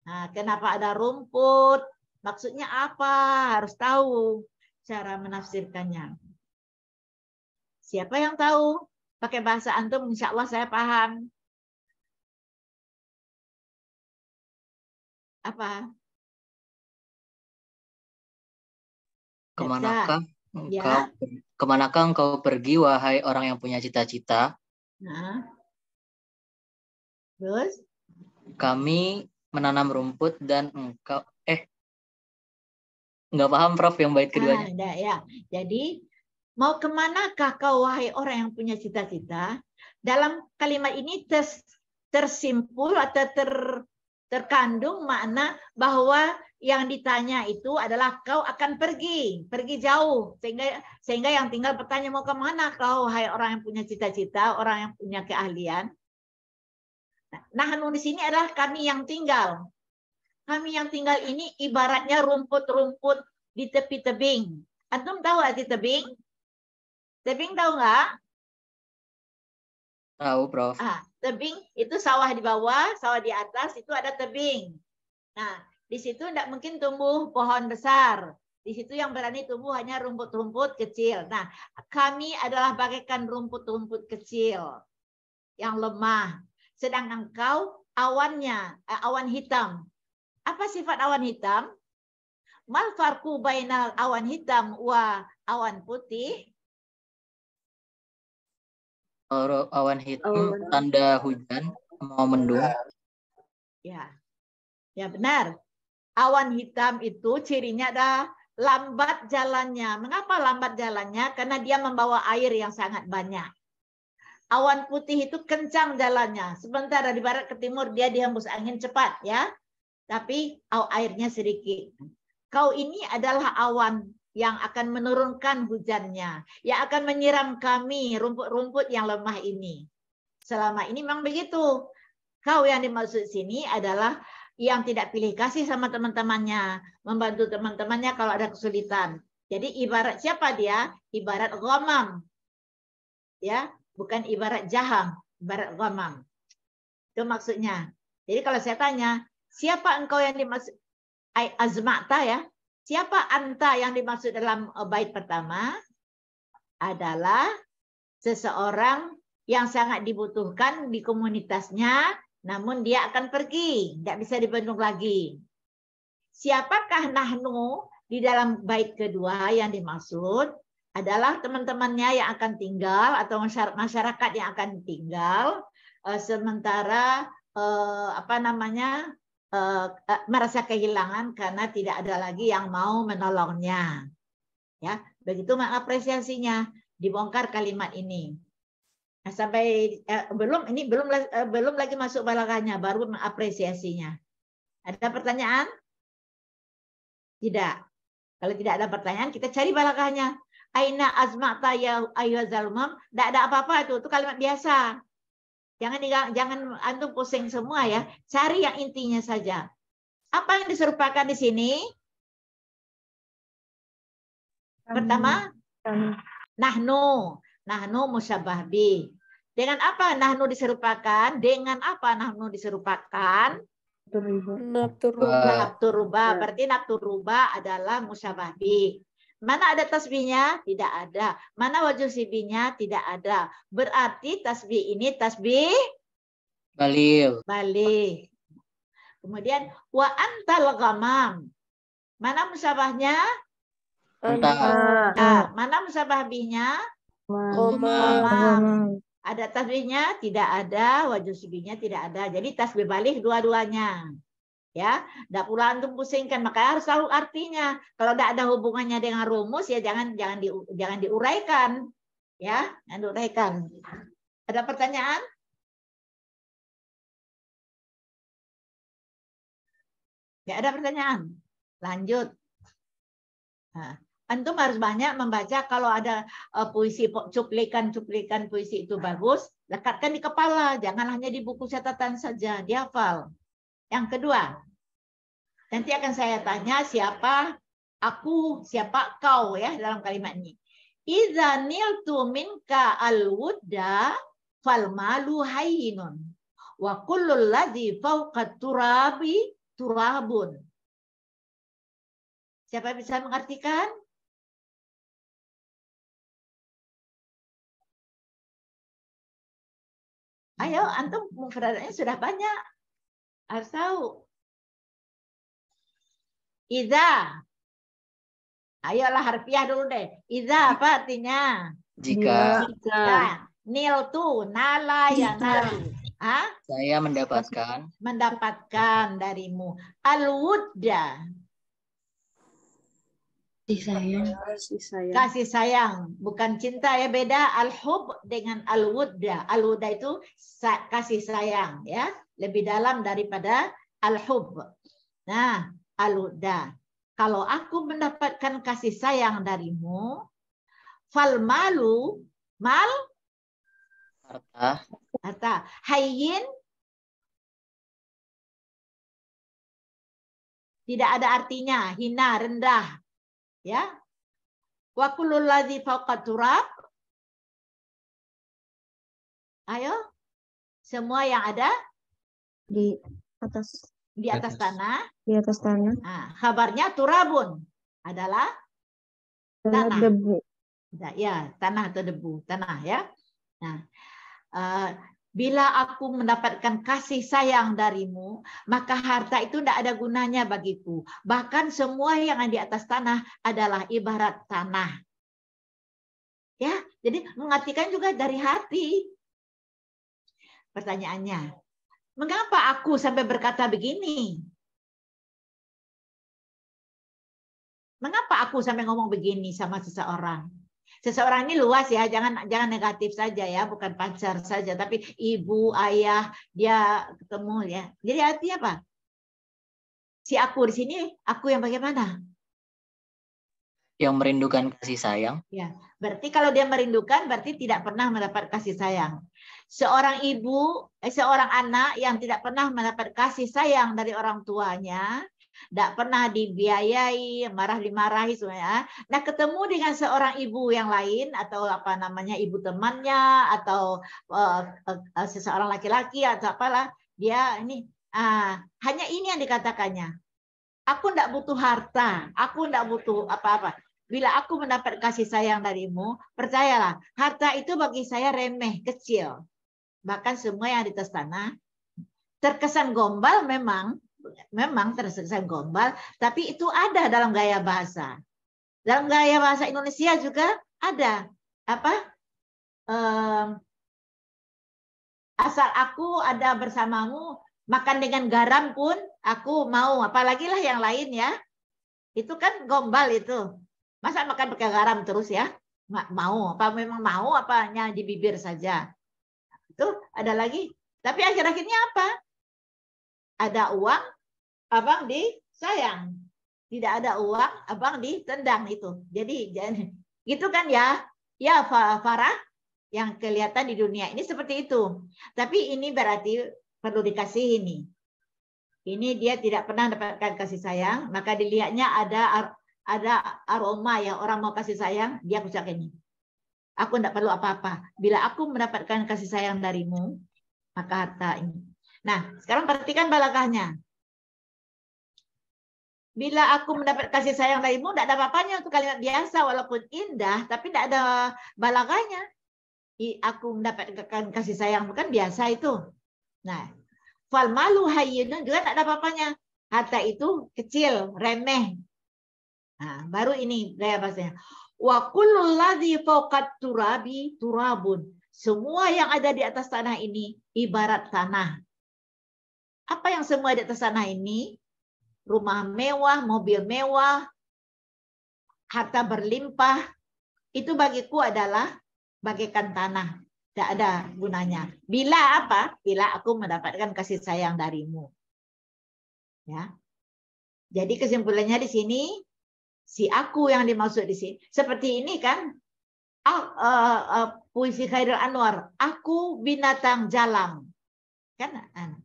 S1: Nah, kenapa ada rumput? Maksudnya apa? Harus tahu cara menafsirkannya. Siapa yang tahu? Pakai bahasa antum, insya Allah saya paham. Apa?
S2: Kemanakah engkau pergi, wahai orang yang punya cita-cita?
S1: Nah, terus?
S2: Kami menanam rumput dan engkau nggak paham Prof yang bait keduanya.
S1: Ya. Jadi mau kemanakah kau wahai orang yang punya cita-cita? Dalam kalimat ini tersimpul atau terkandung makna bahwa yang ditanya itu adalah kau akan pergi jauh, sehingga yang tinggal bertanya mau kemana kau hai orang yang punya cita-cita, orang yang punya keahlian. Nah, di sini adalah kami yang tinggal. Kami yang tinggal ini ibaratnya rumput-rumput di tepi tebing. Antum tahu arti tebing? Tebing tahu nggak?
S2: Tahu, Prof.
S1: Tebing itu sawah di bawah, sawah di atas, itu ada tebing. Nah, di situ tidak mungkin tumbuh pohon besar. Di situ yang berani tumbuh hanya rumput-rumput kecil. Nah, kami adalah bagaikan rumput-rumput kecil yang lemah. Sedangkan kau awannya, awan hitam. Apa sifat awan hitam? Mal farqu bainal awan hitam wa awan putih?
S2: Awan hitam tanda hujan mau mendung.
S1: Ya benar. Awan hitam itu cirinya adalah lambat jalannya. Mengapa lambat jalannya? Karena dia membawa air yang sangat banyak. Awan putih itu kencang jalannya. Sementara di barat ke timur dia dihembus angin cepat ya. Tapi airnya sedikit. Kau ini adalah awan yang akan menurunkan hujannya, yang akan menyiram kami rumput-rumput yang lemah ini. Selama ini memang begitu. Kau yang dimaksud sini adalah yang tidak pilih kasih sama teman-temannya, membantu teman-temannya kalau ada kesulitan. Jadi ibarat siapa dia? Ibarat ghamam. Ya, bukan ibarat jaham, ibarat ghamam. Itu maksudnya. Jadi kalau saya tanya, siapa engkau yang dimaksud azma'ta ya? Siapa anta yang dimaksud dalam bait pertama? Adalah seseorang yang sangat dibutuhkan di komunitasnya, namun dia akan pergi, tidak bisa dibendung lagi. Siapakah nahnu di dalam bait kedua yang dimaksud? Adalah teman-temannya yang akan tinggal atau masyarakat yang akan tinggal sementara merasa kehilangan karena tidak ada lagi yang mau menolongnya. Ya, begitu mengapresiasinya, dibongkar kalimat ini. Nah, sampai belum lagi masuk balaghahnya, baru mengapresiasinya. Ada pertanyaan? Tidak. Kalau tidak ada pertanyaan, kita cari balaghahnya. Aina azma'ta ya ayyuhadzal umam, tidak ada apa-apa itu kalimat biasa. Jangan antum pusing semua ya. Cari yang intinya saja. Apa yang diserupakan di sini? Pertama, nahnu. Nahnu musyabbah bih. Dengan apa nahnu diserupakan? Dengan apa nahnu diserupakan? Nafturubah. Berarti nafturubah adalah musyabah bih. Mana ada tasbihnya? Tidak ada. Mana wajh sibihnya? Tidak ada. Berarti tasbih ini tasbih balik. Kemudian wa antal ghamam. Mana musyabahnya? Mana musyabah bihnya? Ghamam. Ada tasbihnya? Tidak ada. Wajh sibihnya tidak ada. Jadi tasbih balik dua-duanya. Ya, tidak pula antum pusingkan, maka harus tahu artinya. Kalau tidak ada hubungannya dengan rumus ya jangan diuraikan. Ya, jangan diuraikan. Ada pertanyaan? Ya, ada pertanyaan. Lanjut. Nah, antum harus banyak membaca. Kalau ada puisi, cuplikan puisi itu bagus, lekatkan di kepala. Jangan hanya di buku catatan saja, dihafal. Yang kedua, nanti akan saya tanya siapa aku, siapa kau ya dalam kalimat ini. Idza niltu minka al-wudda fal malu hayyinun wa kullul ladzi fawqa turabi turabun. Siapa bisa mengartikan? Ayo, antum mufradatnya sudah banyak. Harus tahu. Iza. Ayolah harfiah dulu deh. Iza apa artinya?
S2: Jika.
S1: Nil tu nala ya nalu.
S2: Saya mendapatkan.
S1: Mendapatkan darimu. Al-wudda. Kasih sayang. Bukan cinta ya, beda. Al-hub dengan al-wudda. Al-wudda itu kasih sayang ya. Lebih dalam daripada al-hub. Nah, al-wudda. Kalau aku mendapatkan kasih sayang darimu, fal malu, mal, harta, hayyin, tidak ada artinya, hina, rendah, ya. Wa kullul ladzi fawqa turab, ayo, semua yang ada
S4: di atas tanah. Nah,
S1: kabarnya turabun adalah tanah.
S4: Debu.
S1: Ya, tanah atau debu, tanah ya. Nah, bila aku mendapatkan kasih sayang darimu, maka harta itu tidak ada gunanya bagiku. Bahkan semua yang ada di atas tanah adalah ibarat tanah. Ya, jadi mengartikan juga dari hati. Pertanyaannya, mengapa aku sampai berkata begini? Mengapa aku sampai ngomong begini sama seseorang? Seseorang ini luas ya, jangan negatif saja ya, bukan pacar saja, tapi ibu, ayah, dia ketemu ya. Jadi artinya apa? Si aku di sini, aku yang bagaimana?
S2: Yang merindukan kasih sayang.
S1: Ya, berarti kalau dia merindukan, berarti tidak pernah mendapat kasih sayang. Seorang ibu, seorang anak yang tidak pernah mendapat kasih sayang dari orang tuanya, tidak pernah dibiayai, dimarahi semuanya. Nah, ketemu dengan seorang ibu yang lain atau apa namanya ibu temannya atau seseorang laki-laki atau apalah, dia ini hanya ini yang dikatakannya. Aku tidak butuh harta, aku tidak butuh apa-apa. Bila aku mendapat kasih sayang darimu, percayalah, harta itu bagi saya remeh, kecil. Bahkan semua yang di atas tanah terkesan gombal memang terkesan gombal, tapi itu ada dalam gaya bahasa. Dalam gaya bahasa Indonesia juga ada apa? Asal aku ada bersamamu, makan dengan garam pun aku mau. Apalagi lah yang lain ya. Itu kan gombal itu. Masa makan pakai garam terus ya? Nggak mau. Apa memang mau? Apa hanya di bibir saja? Itu ada lagi. Tapi akhir-akhirnya apa? Ada uang, abang disayang. Tidak ada uang, abang ditendang itu. Jadi gitu kan ya? Ya Farah, yang kelihatan di dunia ini seperti itu. Tapi ini berarti perlu dikasih ini. Ini dia tidak pernah mendapatkan kasih sayang, maka dilihatnya ada aroma yang orang mau kasih sayang, dia ucap ini. Aku tidak perlu apa-apa. Bila aku mendapatkan kasih sayang darimu, maka harta ini. Nah, sekarang perhatikan balagahnya. Bila aku mendapat kasih sayang darimu, tidak ada apa-apanya untuk kalimat biasa, walaupun indah, tapi tidak ada balaganya. Aku mendapatkan kasih sayang, bukan biasa itu. Nah, fal malu hayyinun juga tidak ada apa-apanya. Harta itu kecil, remeh. Nah, baru ini gaya bahasanya. Wa kullul ladzi fawqat turabi turabun. Semua yang ada di atas tanah ini ibarat tanah. Apa yang semua di atas tanah ini? Rumah mewah, mobil mewah, harta berlimpah, itu bagiku adalah bagaikan tanah. Tidak ada gunanya. Bila apa? Bila aku mendapatkan kasih sayang darimu. Ya. Jadi kesimpulannya di sini, si aku yang dimaksud di sini. Seperti ini kan, puisi Khairul Anwar. Aku binatang jalang. Kan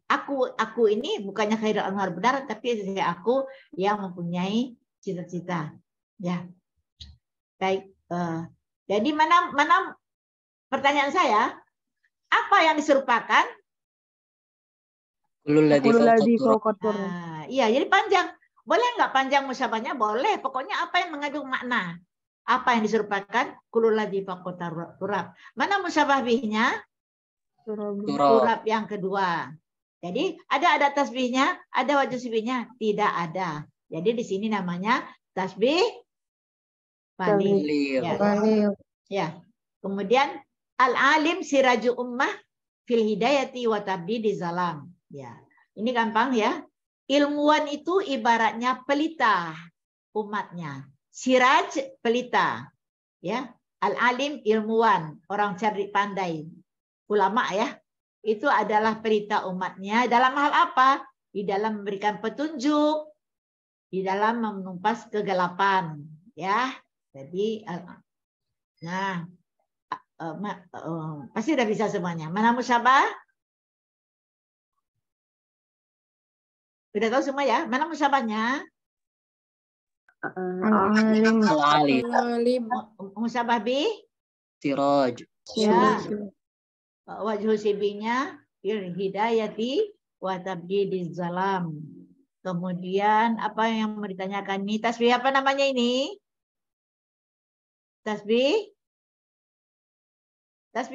S1: aku ini bukannya Khairul Anwar benar, tapi aku yang mempunyai cita-cita. Ya, baik. Jadi mana pertanyaan saya, apa yang diserupakan? Iya, jadi panjang. Boleh nggak panjang musyabahnya? Boleh. Pokoknya apa yang mengandung makna. Apa yang diserupakan? Kulul ladzi fawqa turab. Mana musyabah bihnya? Turab yang kedua. Jadi ada tasbihnya, ada wajib tasbihnya, tidak ada. Jadi di sini namanya tasbih balil. Ya. Kemudian al-alim siraju ummah fil hidayati wa tabdidi zalam. Ya. Ini gampang ya. Ilmuwan itu ibaratnya pelita umatnya. Siraj pelita. Ya. Al-alim ilmuwan, orang cerdik pandai. Ulama ya, itu adalah pelita umatnya dalam hal apa? Di dalam memberikan petunjuk, di dalam menumpas kegelapan, ya. Jadi, nah, pasti udah bisa semuanya. Mana musyabah? Udah tahu semua ya? Mana musyabahnya?
S5: Al-alim.
S1: Musyabah bi?
S2: Siraj.
S1: Ya. Wajhu sibinya hidayati wa tabdidiz zalam. Kemudian apa yang mau ditanyakan ini? Tasbih apa namanya ini? Tasbih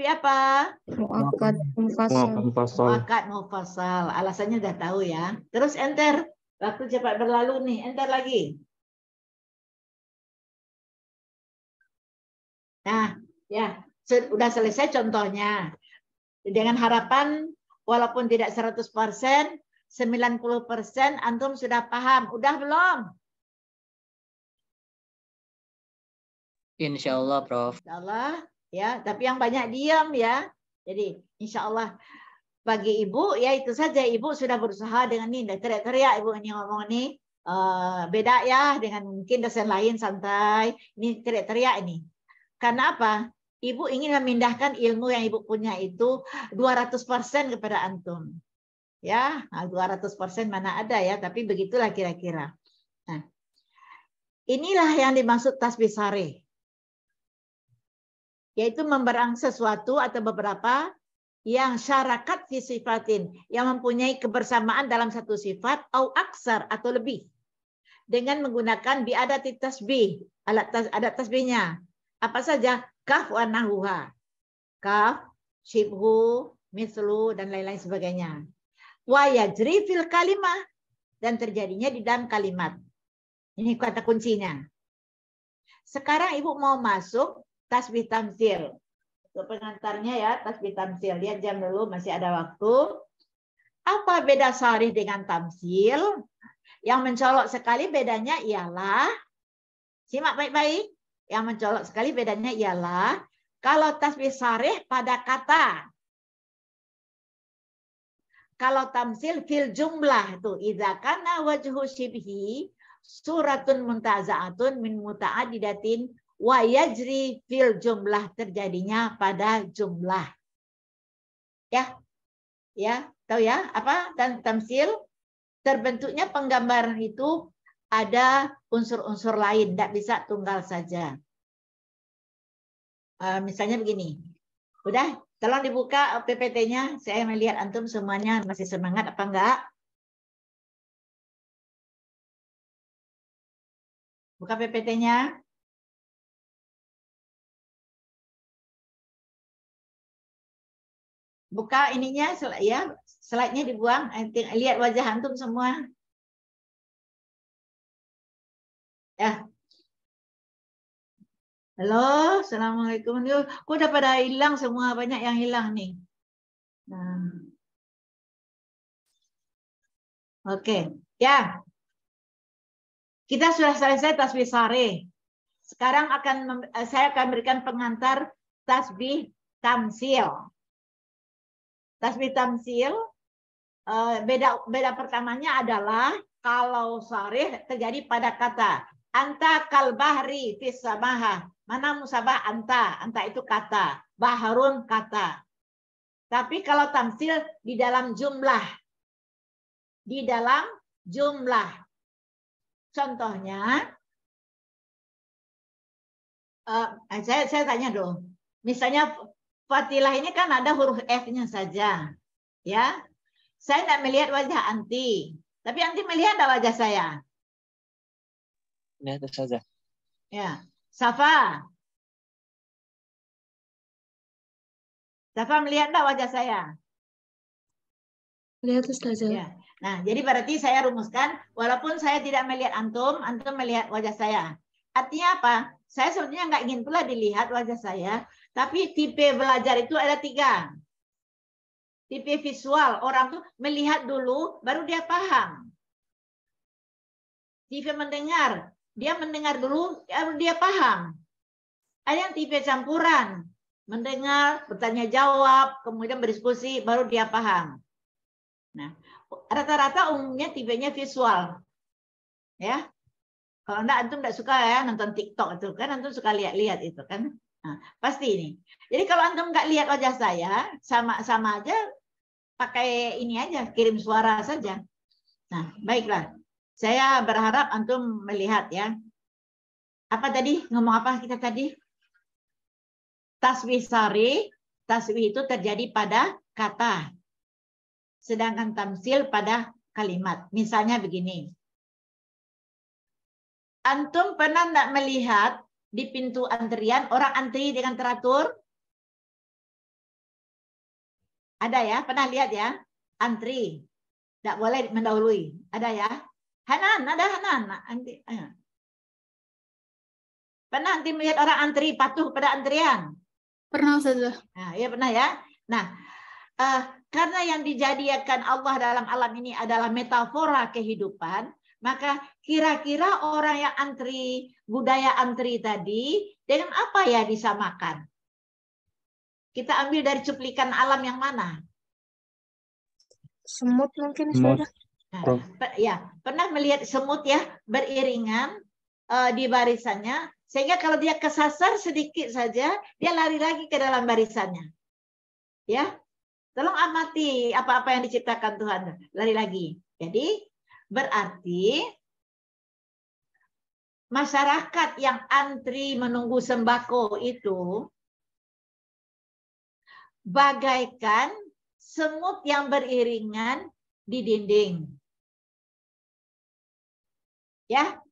S1: apa?
S4: Muakkad mufassal.
S1: Muakkad mufassal. Alasannya udah tahu ya. Terus enter. Waktu cepat berlalu nih. Enter lagi. Nah, ya. Sudah selesai contohnya. Dengan harapan walaupun tidak 100%, 90% antum sudah paham. Udah belum?
S2: Insya Allah, Prof.
S1: Insya Allah, ya. Tapi yang banyak diam ya. Jadi insya Allah bagi ibu ya itu saja. Ibu sudah berusaha dengan ini. Teriak-teriak ibu ini ngomong ini beda ya dengan mungkin dosen lain santai. Ini teriak-teriak ini. Karena apa? Ibu ingin memindahkan ilmu yang ibu punya itu 200% kepada antum. Ya, 200% mana ada ya, tapi begitulah kira-kira. Nah, inilah yang dimaksud tasbih sarih. Yaitu memberang sesuatu atau beberapa yang syarakat fi sifatin, yang mempunyai kebersamaan dalam satu sifat, au aksar atau lebih. Dengan menggunakan biadati tasbih, adat tasbihnya. Apa saja? Kaf wa nahuha. Kaf, shibhu, mislu, dan lain-lain sebagainya. Wa yajri fil kalimah. Dan terjadinya di dalam kalimat. Ini kata kuncinya. Sekarang ibu mau masuk tasbih tamsil. Untuk pengantarnya ya, tasbih tamsil. Lihat jam dulu, masih ada waktu. Apa beda sarih dengan tamsil? Yang mencolok sekali bedanya ialah, simak baik-baik. Yang mencolok sekali bedanya ialah kalau tasbih sarih pada kata. Kalau tamsil fil jumlah itu idza kana wajhu syibhi suratun muntaza'atun min muta'addidatin wa yajri fil jumlah, terjadinya pada jumlah. Ya. Ya, tahu ya apa dan tamsil? Terbentuknya penggambaran itu ada unsur-unsur lain, tidak bisa tunggal saja. Misalnya begini. Udah, tolong dibuka PPT-nya. Saya melihat antum semuanya masih semangat apa enggak? Buka PPT-nya. Buka ininya, ya, slide-nya dibuang. Lihat wajah antum semua. Ya. Halo, assalamualaikum. Kok udah pada hilang semua, banyak yang hilang nih. Nah. Oke, ya. Kita sudah selesai tasbih sare. Sekarang saya akan berikan pengantar tasbih tamsil. Tasbih tamsil, beda pertamanya adalah kalau sare terjadi pada kata anta kal bahri fis samaha. Mana musabah anta? Anta itu kata, baharun kata. Tapi kalau tamsil di dalam jumlah. Di dalam jumlah. Contohnya, saya tanya dong. Misalnya Fatilah ini kan ada huruf F-nya saja. Ya, saya tidak melihat wajah anti. Tapi anti melihat ada wajah saya.
S9: Lihat saja.
S1: Ya, Safa. Safa melihat enggak wajah saya?
S4: Lihat Ustazah.
S1: Ya. Nah, jadi berarti saya rumuskan, walaupun saya tidak melihat antum, antum melihat wajah saya. Artinya apa? Saya sebenarnya nggak ingin pula dilihat wajah saya, tapi tipe belajar itu ada 3. Tipe visual, orang tuh melihat dulu, baru dia paham. Tipe mendengar, dia mendengar dulu, baru dia paham. Ada yang tipe campuran, mendengar, bertanya jawab, kemudian berdiskusi, baru dia paham. Nah, rata-rata umumnya tipenya visual. Ya. Kalau enggak, antum enggak suka ya nonton TikTok itu kan, antum suka lihat-lihat itu kan. Nah, pasti ini. Jadi kalau antum enggak lihat wajah saya, sama aja pakai ini aja, kirim suara saja. Nah, baiklah. Saya berharap antum melihat ya. Apa tadi? Ngomong apa kita tadi? Tasbih sari, tasbih itu terjadi pada kata. Sedangkan tamsil pada kalimat. Misalnya begini. Antum pernah enggak melihat di pintu antrian orang antri dengan teratur? Ada ya? Pernah lihat ya? Antri. Enggak boleh mendahului. Ada ya? Hanan, ada Hanan. Pernah anti melihat orang antri patuh pada antrian?
S10: Pernah Ustazah.
S1: Nah, ya pernah ya. Nah, karena yang dijadikan Allah dalam alam ini adalah metafora kehidupan, maka kira-kira orang yang antri, budaya antri tadi, dengan apa ya disamakan? Kita ambil dari cuplikan alam yang mana?
S10: Semut mungkin
S8: Semut.
S10: Ustazah.
S1: Nah, ya, pernah melihat semut ya beriringan di barisannya, sehingga kalau dia kesasar sedikit saja, dia lari lagi ke dalam barisannya. Ya, tolong amati apa-apa yang diciptakan Tuhan, lari lagi. Jadi berarti masyarakat yang antri menunggu sembako itu bagaikan semut yang beriringan di dinding. Ya,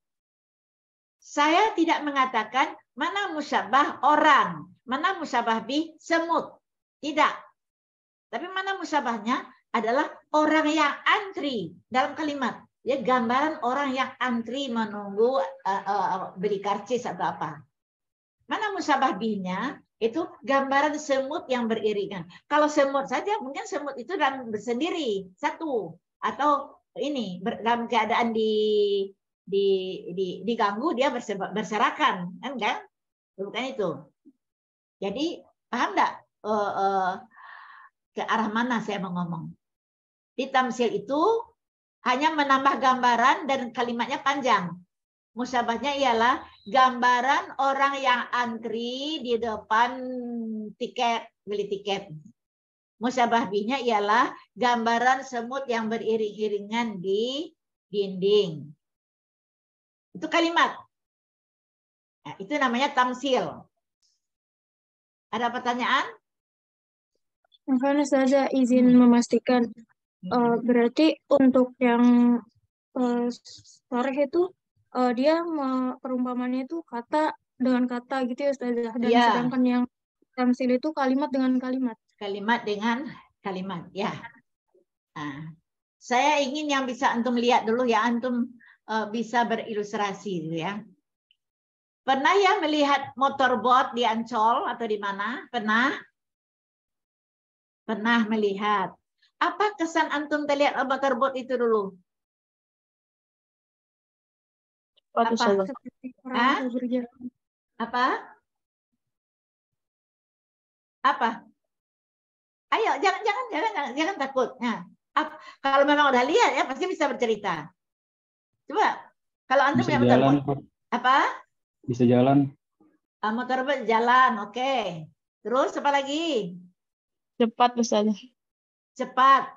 S1: saya tidak mengatakan mana musyabah orang, mana musyabah bih semut. Tidak. Tapi mana musyabahnya adalah orang yang antri dalam kalimat. Ya, gambaran orang yang antri menunggu beli karcis atau apa. Mana musyabah bihnya? Itu gambaran semut yang beriringan. Kalau semut saja, mungkin semut itu dalam bersendiri, satu. Atau ini, dalam keadaan diganggu, dia berserakan. Kan? Bukan itu. Jadi, paham nggak ke arah mana saya mau ngomong? Di tamsil itu hanya menambah gambaran dan kalimatnya panjang. Musyabahnya ialah gambaran orang yang antri di depan tiket, beli tiket. Musyabah bihnya ialah gambaran semut yang beriring-iringan di dinding. Itu kalimat. Nah, itu namanya tamsil. Ada pertanyaan?
S10: Makanya Ustazah izin memastikan. Berarti untuk yang sore itu dia perumpamannya itu kata dengan kata gitu ya Ustazah. Dan
S1: Iya.
S10: sedangkan yang tamsil itu kalimat dengan kalimat.
S1: Kalimat dengan kalimat, ya. Nah, saya ingin yang bisa antum lihat dulu ya, antum bisa berilustrasi gitu ya. Pernah ya melihat motorboat di Ancol atau di mana? Pernah? Pernah melihat. Apa kesan antum terlihat motorboat itu dulu? Apa?
S10: Seperti perahu berjalan.
S1: Apa? Apa? Ayo, jangan takut. Nah, kalau memang udah lihat ya pasti bisa bercerita. Coba, kalau antum
S8: Bisa
S1: yang
S8: jalan,
S1: motorboat, apa?
S8: bisa jalan.
S1: Motorboat jalan, oke. Terus apa lagi?
S10: Cepat Ustazah.
S1: Cepat.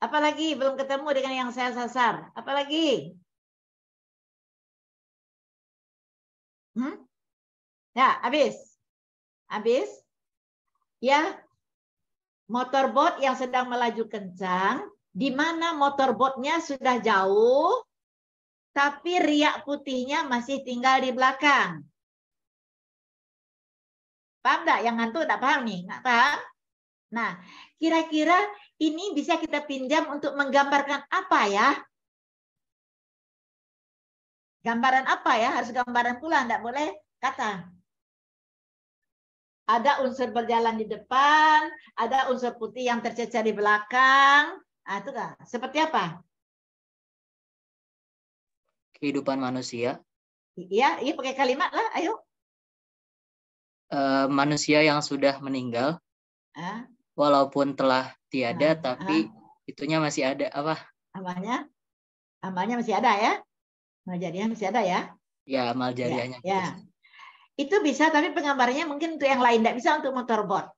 S1: Apa lagi? Belum ketemu dengan yang saya sasar. Apa lagi? Ya, habis. Habis. Ya. Motorboat yang sedang melaju kencang, di mana motorboatnya sudah jauh, tapi riak putihnya masih tinggal di belakang. Paham nggak? Yang ngantuk nggak paham nih? Nggak paham? Nah, kira-kira ini bisa kita pinjam untuk menggambarkan apa ya? Gambaran apa ya? Harus gambaran pula, nggak boleh kata. Ada unsur berjalan di depan, ada unsur putih yang tercecer di belakang. Nah, itu kan seperti apa?
S2: Kehidupan manusia.
S1: Iya, pakai kalimat lah, ayo.
S2: Manusia yang sudah meninggal, walaupun telah tiada, tapi itunya masih ada apa?
S1: Amalnya masih ada ya? Amal jariahnya masih ada ya?
S2: Ya, amal jariahnya.
S1: Ya. Itu bisa, tapi penggambarannya mungkin untuk yang lain, tidak bisa untuk motorboat.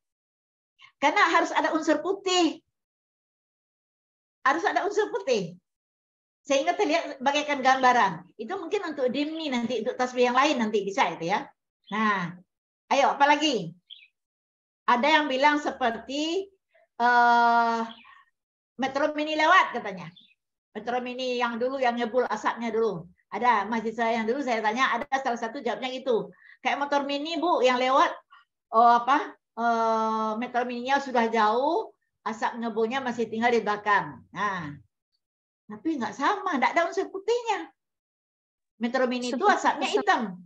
S1: Karena harus ada unsur putih. Harus ada unsur putih. Sehingga terlihat bagaikan gambaran. Itu mungkin untuk dimni nanti, untuk tasbih yang lain nanti bisa itu ya. Nah, ayo apa lagi? Ada yang bilang seperti Metro Mini lewat katanya. Metro Mini yang dulu, yang ngebul asapnya dulu. Ada mahasiswa yang dulu saya tanya, ada salah satu jawabnya gitu. Kayak motor mini Bu yang lewat, Metro Mininya sudah jauh, asap ngebulnya masih tinggal di belakang. Nah, tapi nggak sama, nggak ada unsur putihnya. Metro Mini itu asapnya hitam.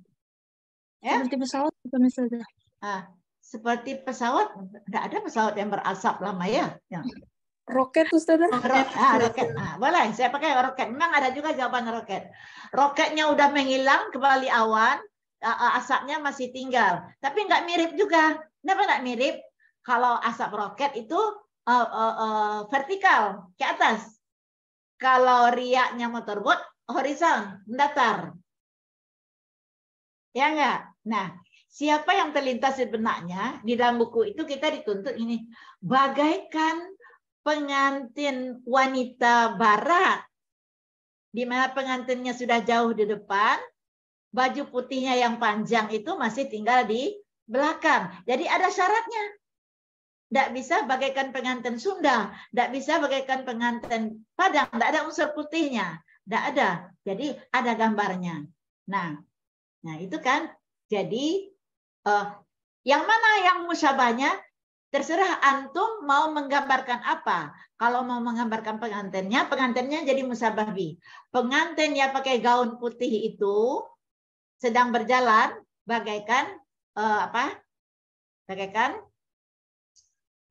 S1: Ya?
S10: Seperti pesawat bukan Ustazah?
S1: Seperti pesawat, nggak ada pesawat yang berasap lama ya.
S10: Roket Ustazah?
S1: Roket. Boleh, saya pakai roket. Memang ada juga jawaban roket. Roketnya udah menghilang, kembali awan, asapnya masih tinggal. Tapi nggak mirip juga. Kenapa nggak mirip? Kalau asap roket itu vertikal, ke atas. Kalau riaknya motorboat, horizon, mendatar. Ya nggak? Nah, siapa yang terlintas di benaknya, di dalam buku itu kita dituntut ini. Bagaikan pengantin wanita barat, di mana pengantinnya sudah jauh di depan, baju putihnya yang panjang itu masih tinggal di belakang. Jadi ada syaratnya. Tidak bisa bagaikan pengantin Sunda, tidak bisa bagaikan pengantin Padang, tidak ada unsur putihnya, tidak ada. Jadi ada gambarnya. Nah itu kan. Jadi yang mana yang musyabahnya? Terserah antum mau menggambarkan apa. Kalau mau menggambarkan pengantinnya jadi musabahbi. Pengantinnya pakai gaun putih itu sedang berjalan bagaikan bagaikan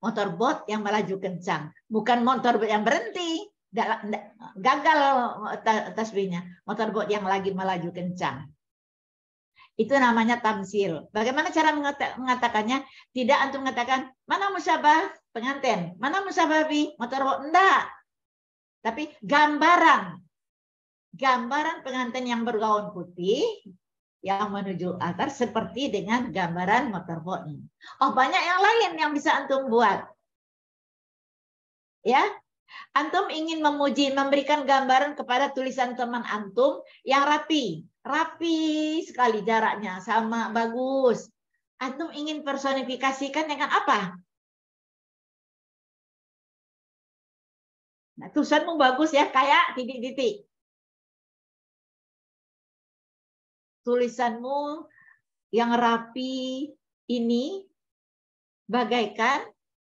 S1: motorboat yang melaju kencang, bukan motorboat yang berhenti. Gagal tasbihnya. Motorboat yang lagi melaju kencang. Itu namanya tamsil. Bagaimana cara mengatakannya? Tidak antum mengatakan, mana musyabah pengantin, mana musyabah motorboat, enggak. Tapi gambaran. Gambaran pengantin yang bergaun putih yang menuju altar seperti dengan gambaran motorboat ini. Oh, banyak yang lain yang bisa antum buat. Ya. Antum ingin memuji, memberikan gambaran kepada tulisan teman antum yang rapi. Rapi sekali jaraknya, sama, bagus. Antum ingin personifikasikan dengan apa? Nah, tulisanmu bagus ya, kayak titik-titik. tulisanmu yang rapi ini bagaikan,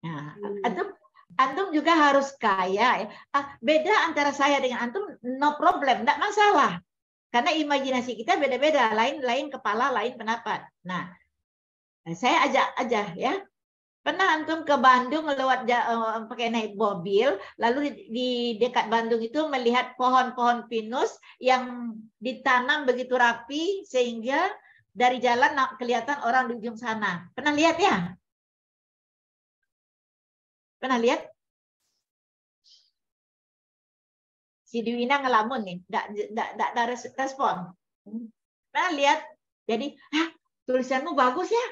S1: nah, antum juga harus kaya. Beda antara saya dengan antum, no problem, tidak masalah. Karena imajinasi kita beda-beda, lain kepala, lain pendapat. Nah, saya ajak aja ya. Pernah antum ke Bandung lewat pakai naik mobil, lalu di dekat Bandung itu melihat pohon-pohon pinus yang ditanam begitu rapi sehingga dari jalan kelihatan orang di ujung sana. Pernah lihat ya? Pernah lihat? Si Diwina ngelamun nih, enggak respon. Pernah lihat? Jadi, tulisanmu bagus ya,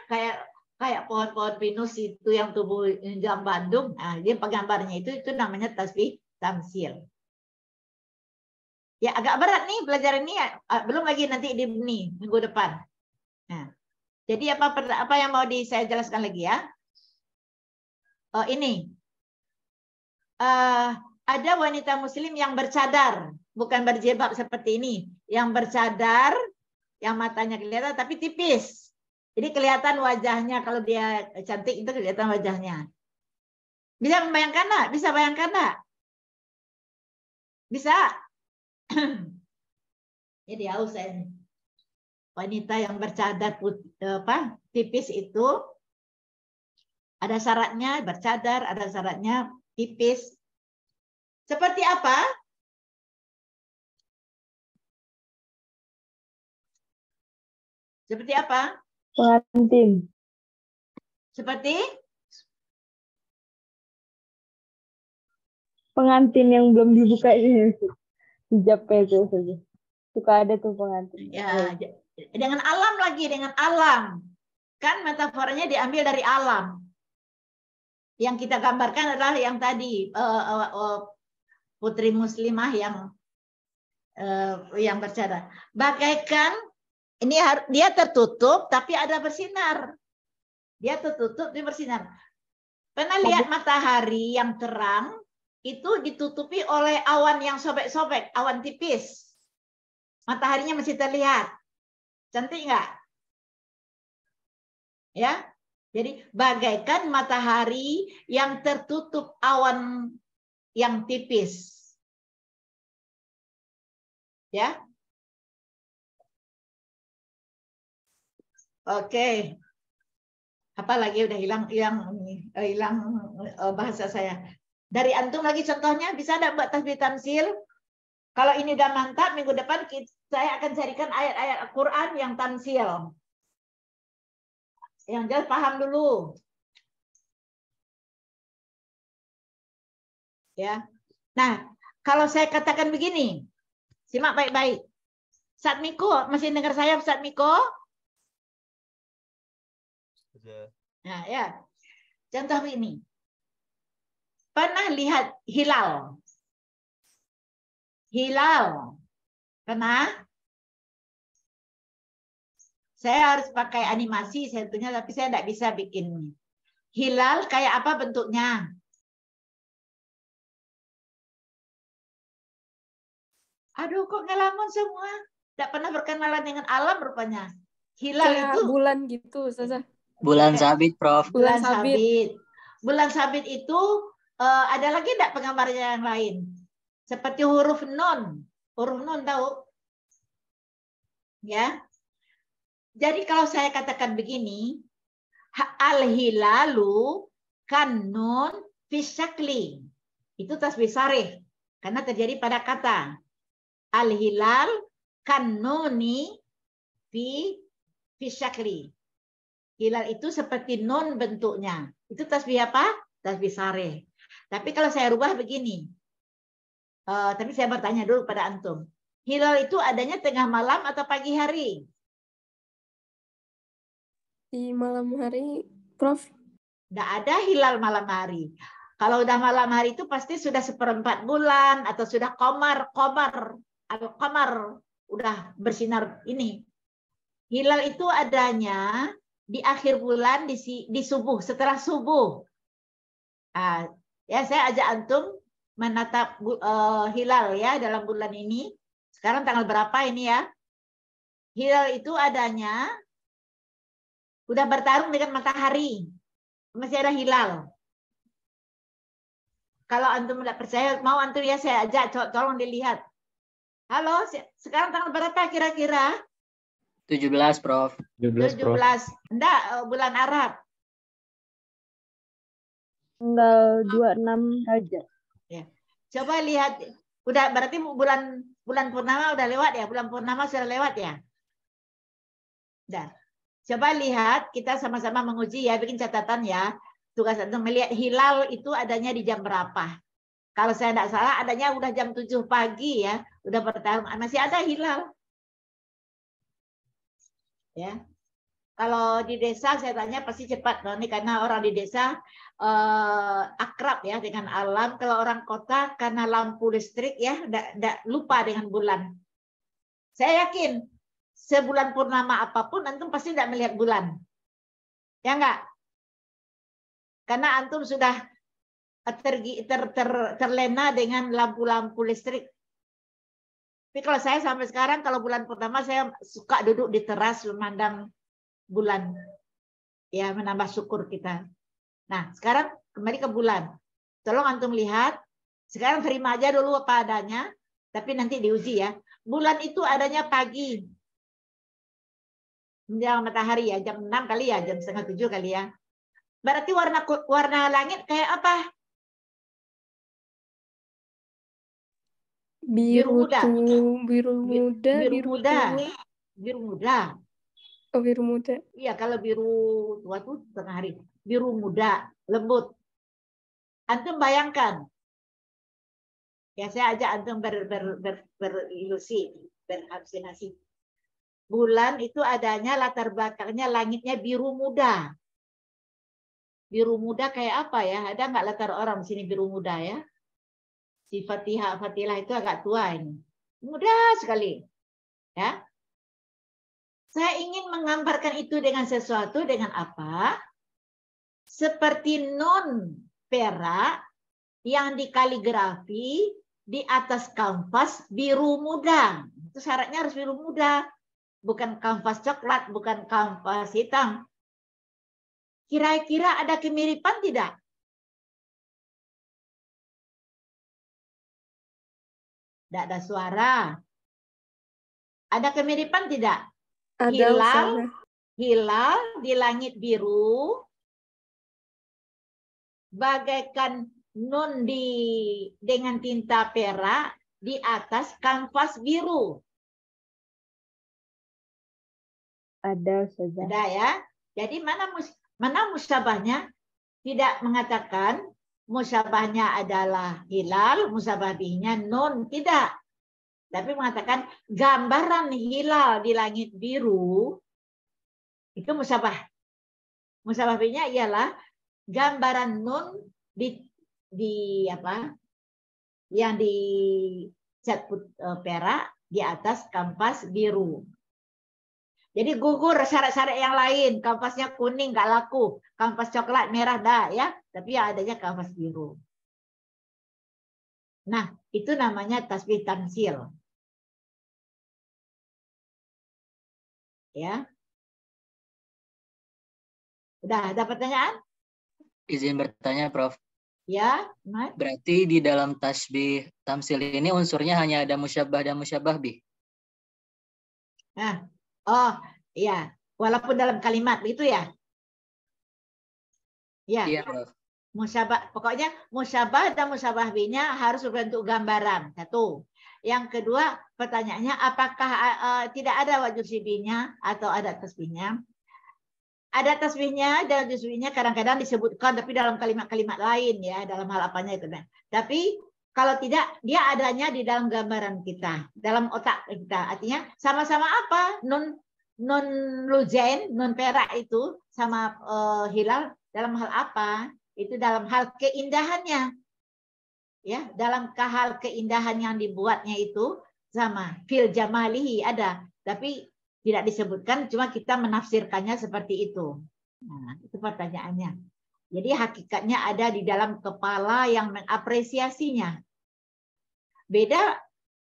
S1: kayak pohon-pohon pinus itu yang tumbuh di dalam Bandung. Nah, dia penggambarnya itu namanya tasbih tamsil. Ya agak berat nih belajar ini ya. Belum lagi nanti di minggu depan. Nah, jadi apa yang mau saya jelaskan lagi ya? Ini ada wanita muslim yang bercadar, bukan berjilbab seperti ini, yang bercadar, yang matanya kelihatan tapi tipis. Jadi kelihatan wajahnya, kalau dia cantik itu kelihatan wajahnya. Bisa membayangkan enggak? Bisa bayangkan enggak? Bisa? Jadi haus saya ini. Wanita yang bercadar tipis itu ada syaratnya bercadar, ada syaratnya tipis. Seperti apa? Seperti apa?
S5: Pengantin.
S1: Seperti?
S5: Pengantin yang belum dibuka ini. Hijabnya itu saja. Suka ada tuh pengantin.
S1: Ya, dengan alam lagi, dengan alam. Kan metaforanya diambil dari alam. Yang kita gambarkan adalah yang tadi putri muslimah yang bercadar. Bagaikan ini dia tertutup tapi ada bersinar. Dia tertutup dia bersinar. Pernah lihat matahari yang terang itu ditutupi oleh awan yang sobek-sobek, awan tipis. Mataharinya masih terlihat. Cantik enggak? Ya. Jadi bagaikan matahari yang tertutup awan yang tipis. Ya. Oke. Apalagi udah hilang bahasa saya. Dari antum lagi contohnya, bisa enggak buat tasbih tamsil? Kalau ini udah mantap, minggu depan saya akan carikan ayat-ayat Al-Quran yang tamsil. Yang jelas paham dulu. Ya. Nah, kalau saya katakan begini, simak baik-baik. Ustaz Miko, masih dengar saya Ustaz Miko? Nah, ya. Contoh ini. Pernah lihat hilal? Hilal. Pernah? Saya harus pakai animasi tentunya, tapi saya tidak bisa bikin. Hilal kayak apa bentuknya? Aduh, kok ngelamun semua? Tidak pernah berkenalan dengan alam rupanya. Hilal
S10: Kayak
S1: itu
S10: bulan gitu, Ustazah.
S2: Bulan sabit, Prof.
S1: Bulan sabit. Bulan sabit itu ada lagi tidak penggambarnya yang lain? Seperti huruf nun. Huruf nun tahu? Ya. Jadi kalau saya katakan begini, al-hilalu kannun fisyakli. Itu tasbih sarih. Karena terjadi pada kata. Al-hilal kannuni fisyakli. Hilal itu seperti nun bentuknya. Itu tasbih apa? Tasbih sarih. Tapi kalau saya rubah begini. Tapi saya bertanya dulu pada antum. Hilal itu adanya tengah malam atau pagi hari?
S10: Di malam hari, Prof.
S1: Tidak ada hilal malam hari. Kalau udah malam hari itu pasti sudah 1/4 bulan atau sudah qamar udah bersinar ini. Hilal itu adanya di akhir bulan di subuh, setelah subuh. Ya saya ajak antum menatap hilal ya dalam bulan ini. Sekarang tanggal berapa ini ya? hilal itu adanya udah bertarung dengan matahari. Masih ada hilal. Kalau antum tidak percaya, mau antum ya saya ajak, tolong dilihat. Halo, sekarang tanggal berapa kira-kira?
S2: 17, Prof.
S8: 17, Prof.
S1: 17. Enggak, bulan Arab.
S5: Tanggal 26 Rajab.
S1: Ya. Coba lihat, udah berarti bulan purnama udah lewat ya? Bulan purnama sudah lewat ya? Udah. Coba lihat, kita sama-sama menguji ya, bikin catatan ya. Tugas untuk melihat hilal itu adanya di jam berapa. Kalau saya tidak salah, adanya udah jam 7 pagi ya. Udah bertarung, masih ada hilal. Ya. Kalau di desa saya tanya pasti cepat, Noni, karena orang di desa akrab ya dengan alam. Kalau orang kota karena lampu listrik ya, tidak lupa dengan bulan. Saya yakin sebulan purnama apapun antum pasti tidak melihat bulan. Ya enggak? Karena antum sudah terlena dengan lampu-lampu listrik. Tapi kalau saya sampai sekarang kalau bulan purnama saya suka duduk di teras memandang bulan. Ya, menambah syukur kita. Nah, sekarang kembali ke bulan. Tolong antum lihat. Sekarang terima aja dulu apa adanya, tapi nanti diuji ya. Bulan itu adanya pagi. Menjelang matahari ya, jam 6 kali ya, jam setengah 7 kali ya. Berarti warna langit kayak apa?
S10: Biru
S1: muda.
S10: Biru muda.
S1: Biru muda.
S10: Oh, biru muda.
S1: Iya, kalau biru tua tuh tengah hari. Biru muda, lembut. Antum bayangkan. Ya, saya ajak antum berilusi, berhalusinasi. Bulan itu adanya latar belakangnya langitnya biru muda. Biru muda kayak apa ya? Ada nggak latar orang di sini biru muda ya? Si Fatilah itu agak tua ini. Mudah sekali. Ya. Saya ingin menggambarkan itu dengan sesuatu dengan apa? Seperti nun perak yang dikaligrafi di atas kanvas biru muda. Itu syaratnya harus biru muda. Bukan kanvas coklat, bukan kanvas hitam. Kira-kira ada kemiripan tidak? Tidak ada suara. Ada kemiripan tidak?
S10: Ada,
S1: hilal di langit biru, bagaikan nun dengan tinta perak di atas kanvas biru.
S5: Ada, Ustazah.
S1: Ada ya. Jadi mana musyabahnya? Tidak mengatakan musyabahnya adalah hilal, musyabah bihnya nun, tidak. Tapi mengatakan gambaran hilal di langit biru itu musyabah. Musyabah bihnya ialah gambaran nun di apa? Yang di cat perak di atas kanvas biru. Jadi gugur syarat-syarat yang lain. Kanvasnya kuning nggak laku. Kanvas coklat merah dah ya. Tapi yang adanya kanvas biru. Nah, itu namanya tasbih tamsil. Ya. Udah ada pertanyaan?
S2: Izin bertanya, Prof.
S1: Ya, Mat.
S2: Berarti di dalam tasbih tamsil ini unsurnya hanya ada musyabah dan musyabah bih.
S1: Nah, oh, iya. Walaupun dalam kalimat itu ya. Ya.
S2: Iya, Prof.
S1: Musyabah, pokoknya musyabah dan musyabah bihnya harus berbentuk gambaran. Satu. Yang kedua, pertanyaannya apakah tidak ada wajib sibihnya atau ada tasbihnya? Ada tasbihnya dan tasbihnya kadang-kadang disebutkan tapi dalam kalimat-kalimat lain ya, dalam hal apanya itu. Tapi kalau tidak, dia adanya di dalam gambaran kita, dalam otak kita. Artinya sama-sama apa? Non lujain, non perak itu sama hilal dalam hal apa? Itu dalam hal keindahannya. Ya, dalam hal keindahan yang dibuatnya itu sama. Fil jamalihi ada, tapi tidak disebutkan, cuma kita menafsirkannya seperti itu. Nah, itu pertanyaannya. Jadi hakikatnya ada di dalam kepala yang mengapresiasinya. Beda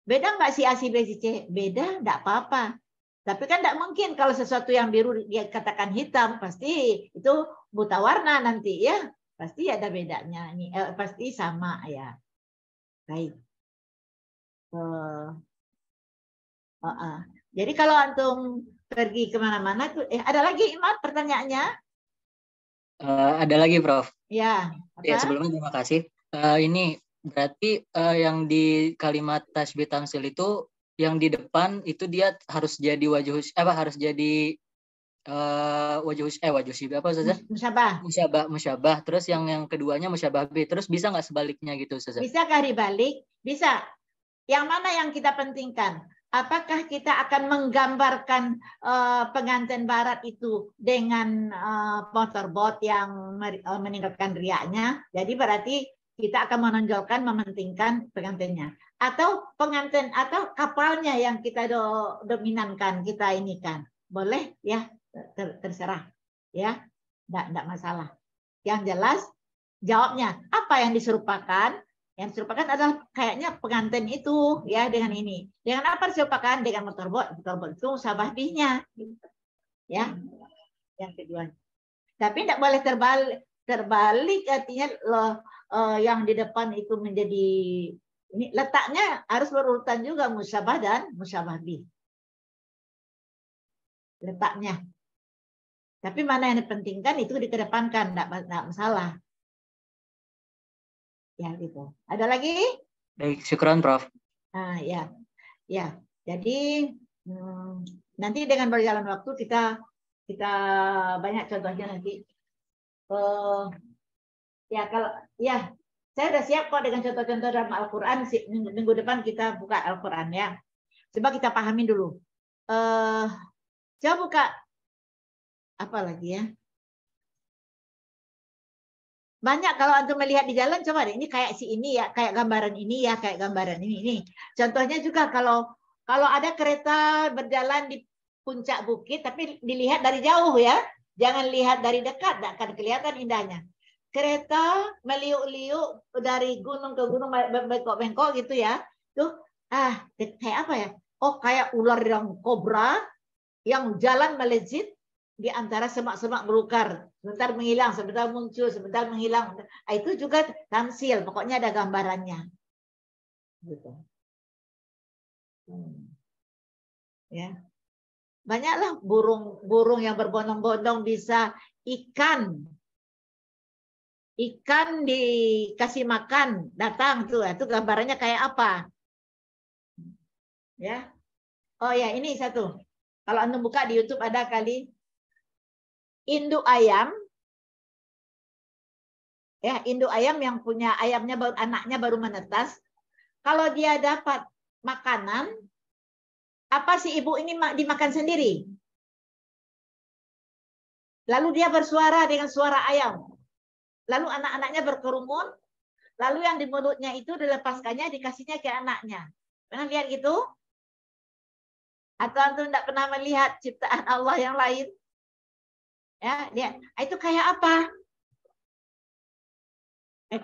S1: nggak si A, si B, si C? Beda, enggak apa-apa. Tapi kan tidak mungkin kalau sesuatu yang biru dia katakan hitam, pasti itu buta warna nanti ya. Pasti ada bedanya. Pasti sama ya. Baik. Jadi kalau antum pergi kemana-mana tuh, ada lagi Iman pertanyaannya?
S2: Ada lagi, Prof.
S1: Ya.
S2: Ya, sebelumnya terima kasih. Ini berarti yang di kalimat tasbih tamsil itu yang di depan itu dia harus jadi wajah harus jadi wajah syibah apa Ustazah? Musyabah. Terus yang keduanya musyabah bi. Terus bisa nggak sebaliknya gitu Ustazah?
S1: Bisakah dibalik? Bisa. Yang mana yang kita pentingkan? Apakah kita akan menggambarkan pengantin barat itu dengan motorbot yang meninggalkan riaknya? Jadi berarti kita akan menonjolkan, mementingkan pengantinnya. Atau pengantin atau kapalnya yang kita dominankan, kita ini kan. Boleh ya, terserah. Ya, enggak masalah. Yang jelas jawabnya, apa yang diserupakan? Yang diserupakan adalah kayaknya pengantin itu ya dengan ini. Dengan apa diserupakan? Dengan motorbot. Motorbot itu sabahbihnya. Ya. Yang kedua. Tapi tidak boleh terbalik artinya yang di depan itu menjadi ini letaknya harus berurutan juga musyabah dan musyabah bih. Letaknya. Tapi mana yang dipentingkan itu dikedepankan, enggak masalah. Ya gitu. Ada lagi?
S2: Baik, syukran Prof.
S1: Ya. Jadi nanti dengan berjalan waktu kita banyak contohnya nanti. Saya udah siap kok dengan contoh-contoh dalam Al-Quran. Minggu depan kita buka Al-Quran ya. Coba kita pahamin dulu. Coba buka apa lagi ya? Banyak kalau antum melihat di jalan, coba deh, ini kayak si ini ya, kayak gambaran ini ya, kayak gambaran ini. Contohnya juga kalau ada kereta berjalan di puncak bukit, tapi dilihat dari jauh ya. Jangan lihat dari dekat, tidak akan kelihatan indahnya. Kereta meliuk-liuk dari gunung ke gunung, bengkok-bengkok gitu ya. Tuh, kayak apa ya? Oh, kayak ular yang kobra yang jalan melejit di antara semak-semak belukar. Sebentar menghilang, sebentar muncul, sebentar menghilang. Itu juga tamsil, pokoknya ada gambarannya. Gitu. Ya. Banyaklah burung yang berbondong-bondong bisa ikan dikasih makan, datang tuh, itu gambarannya kayak apa? Ya. Oh ya, ini satu. Kalau antum buka di YouTube ada kali induk ayam. Ya, induk ayam yang punya anaknya baru menetas. Kalau dia dapat makanan, apa si ibu ini dimakan sendiri? Lalu dia bersuara dengan suara ayam. Lalu anak-anaknya berkerumun, lalu yang di mulutnya itu dilepaskannya, dikasihnya ke anaknya. Pernah lihat gitu? Atau antum tidak pernah melihat ciptaan Allah yang lain? Ya, itu kayak apa?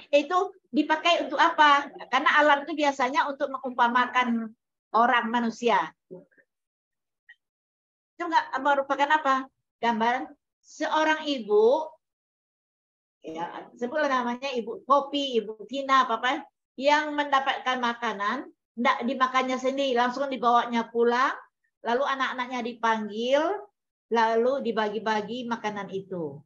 S1: Itu dipakai untuk apa? Karena alam itu biasanya untuk mengumpamakan orang manusia. Itu nggak merupakan apa? Gambaran seorang ibu. Ya, sebutlah namanya Ibu Kopi, Ibu Tina, apa yang mendapatkan makanan, tidak dimakannya sendiri, langsung dibawanya pulang, lalu anak-anaknya dipanggil, lalu dibagi-bagi makanan itu.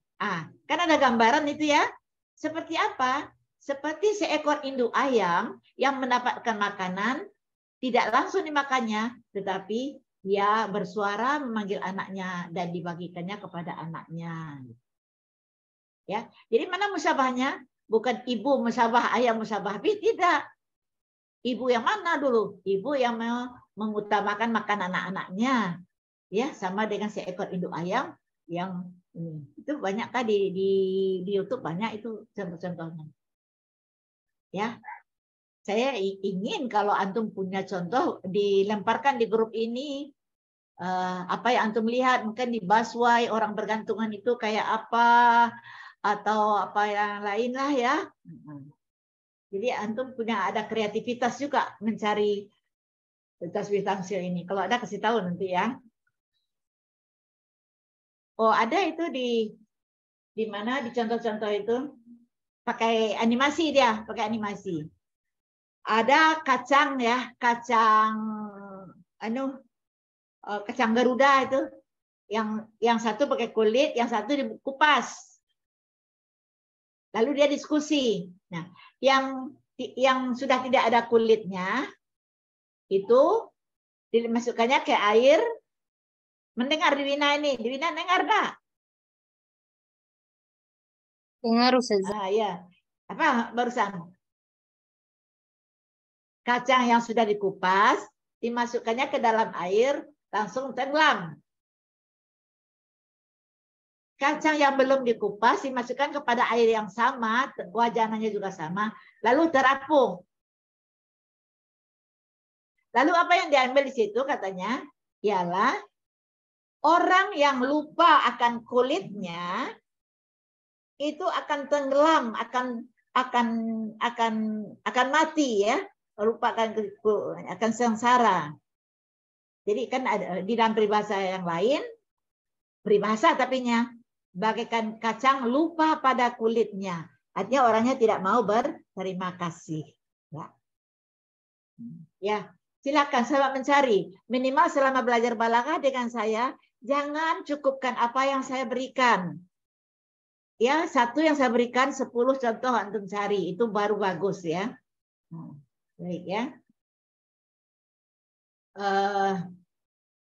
S1: Kan ada gambaran itu ya. Seperti apa? Seperti seekor induk ayam yang mendapatkan makanan, tidak langsung dimakannya, tetapi dia bersuara memanggil anaknya dan dibagikannya kepada anaknya. Ya, jadi mana musyabahnya? Bukan ibu musyabah ayam musyabah bi, tidak. Ibu yang mana dulu? Ibu yang mengutamakan makan anak-anaknya. Ya, sama dengan seekor induk ayam yang ini. Itu banyak kan di YouTube banyak itu contoh-contohnya. Ya. Saya ingin kalau antum punya contoh dilemparkan di grup ini. Apa yang antum lihat mungkin di busway orang bergantungan itu kayak apa, atau apa yang lain lah ya. Jadi antum punya ada kreativitas juga mencari tasbih tamsil ini. Kalau ada kasih tahu nanti ya. Oh, ada itu di mana di contoh-contoh itu pakai animasi dia, pakai animasi. Ada kacang ya, kacang kacang Garuda itu. Yang satu pakai kulit, yang satu dikupas. Lalu dia diskusi. Nah, yang sudah tidak ada kulitnya itu dimasukkannya ke air. Mendengar Diwina ini, Diwina dengar enggak?
S10: Dengar, Ustazah.
S1: Ah, ya. Apa barusan? Kacang yang sudah dikupas dimasukkannya ke dalam air, langsung tenggelam. Kacang yang belum dikupas dimasukkan kepada air yang sama, wajananya juga sama, lalu terapung. Lalu apa yang diambil di situ katanya? Ialah orang yang lupa akan kulitnya itu akan tenggelam, akan mati ya, lupa akan sengsara. Jadi kan ada di dalam peribahasa yang lain, peribahasa tapinya bagaikan kacang lupa pada kulitnya. Artinya orangnya tidak mau berterima kasih. Ya, silakan selamat mencari. Minimal selama belajar balaghah dengan saya, jangan cukupkan apa yang saya berikan. Ya, satu yang saya berikan 10 contoh antum cari, itu baru bagus ya. Baik ya.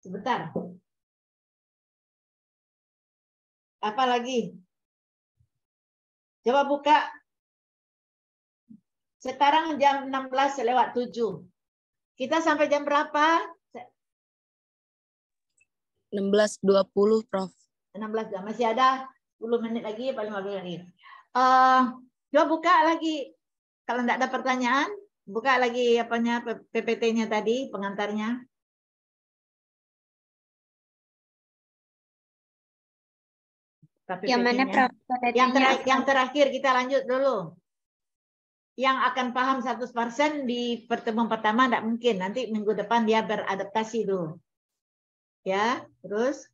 S1: Sebentar. Apa lagi? Coba buka. Sekarang jam 16:07. Kita sampai jam berapa?
S11: 16.20, Prof.
S1: 16, masih ada 10 menit lagi, paling 15 menit. Coba buka lagi. Kalau tidak ada pertanyaan, buka lagi apanya PPT-nya tadi, pengantarnya.
S7: Yang mana, Prof?
S1: Yang terakhir kita lanjut dulu. Yang akan paham 100% di pertemuan pertama tidak mungkin. Nanti minggu depan dia beradaptasi dulu. Ya, terus.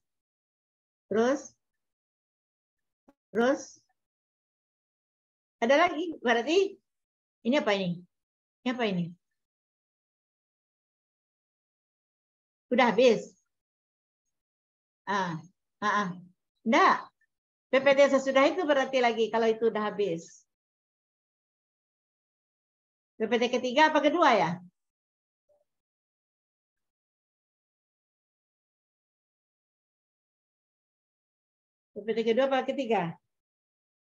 S1: Ada lagi? Berarti ini apa ini? Ini apa ini? Sudah habis? Enggak. PPT sesudah itu berarti lagi kalau itu udah habis. PPT ketiga apa kedua ya? PPT kedua apa ketiga?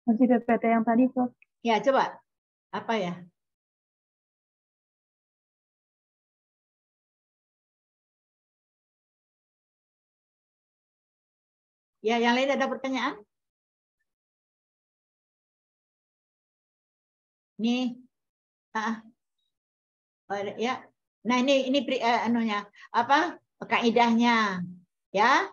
S5: Masih PPT yang tadi, Prof.
S1: Ya, coba. Apa ya? Ya, yang lain ada pertanyaan? Nih. Ya. Nah, ini anunya. Apa? Kaidahnya. Ya.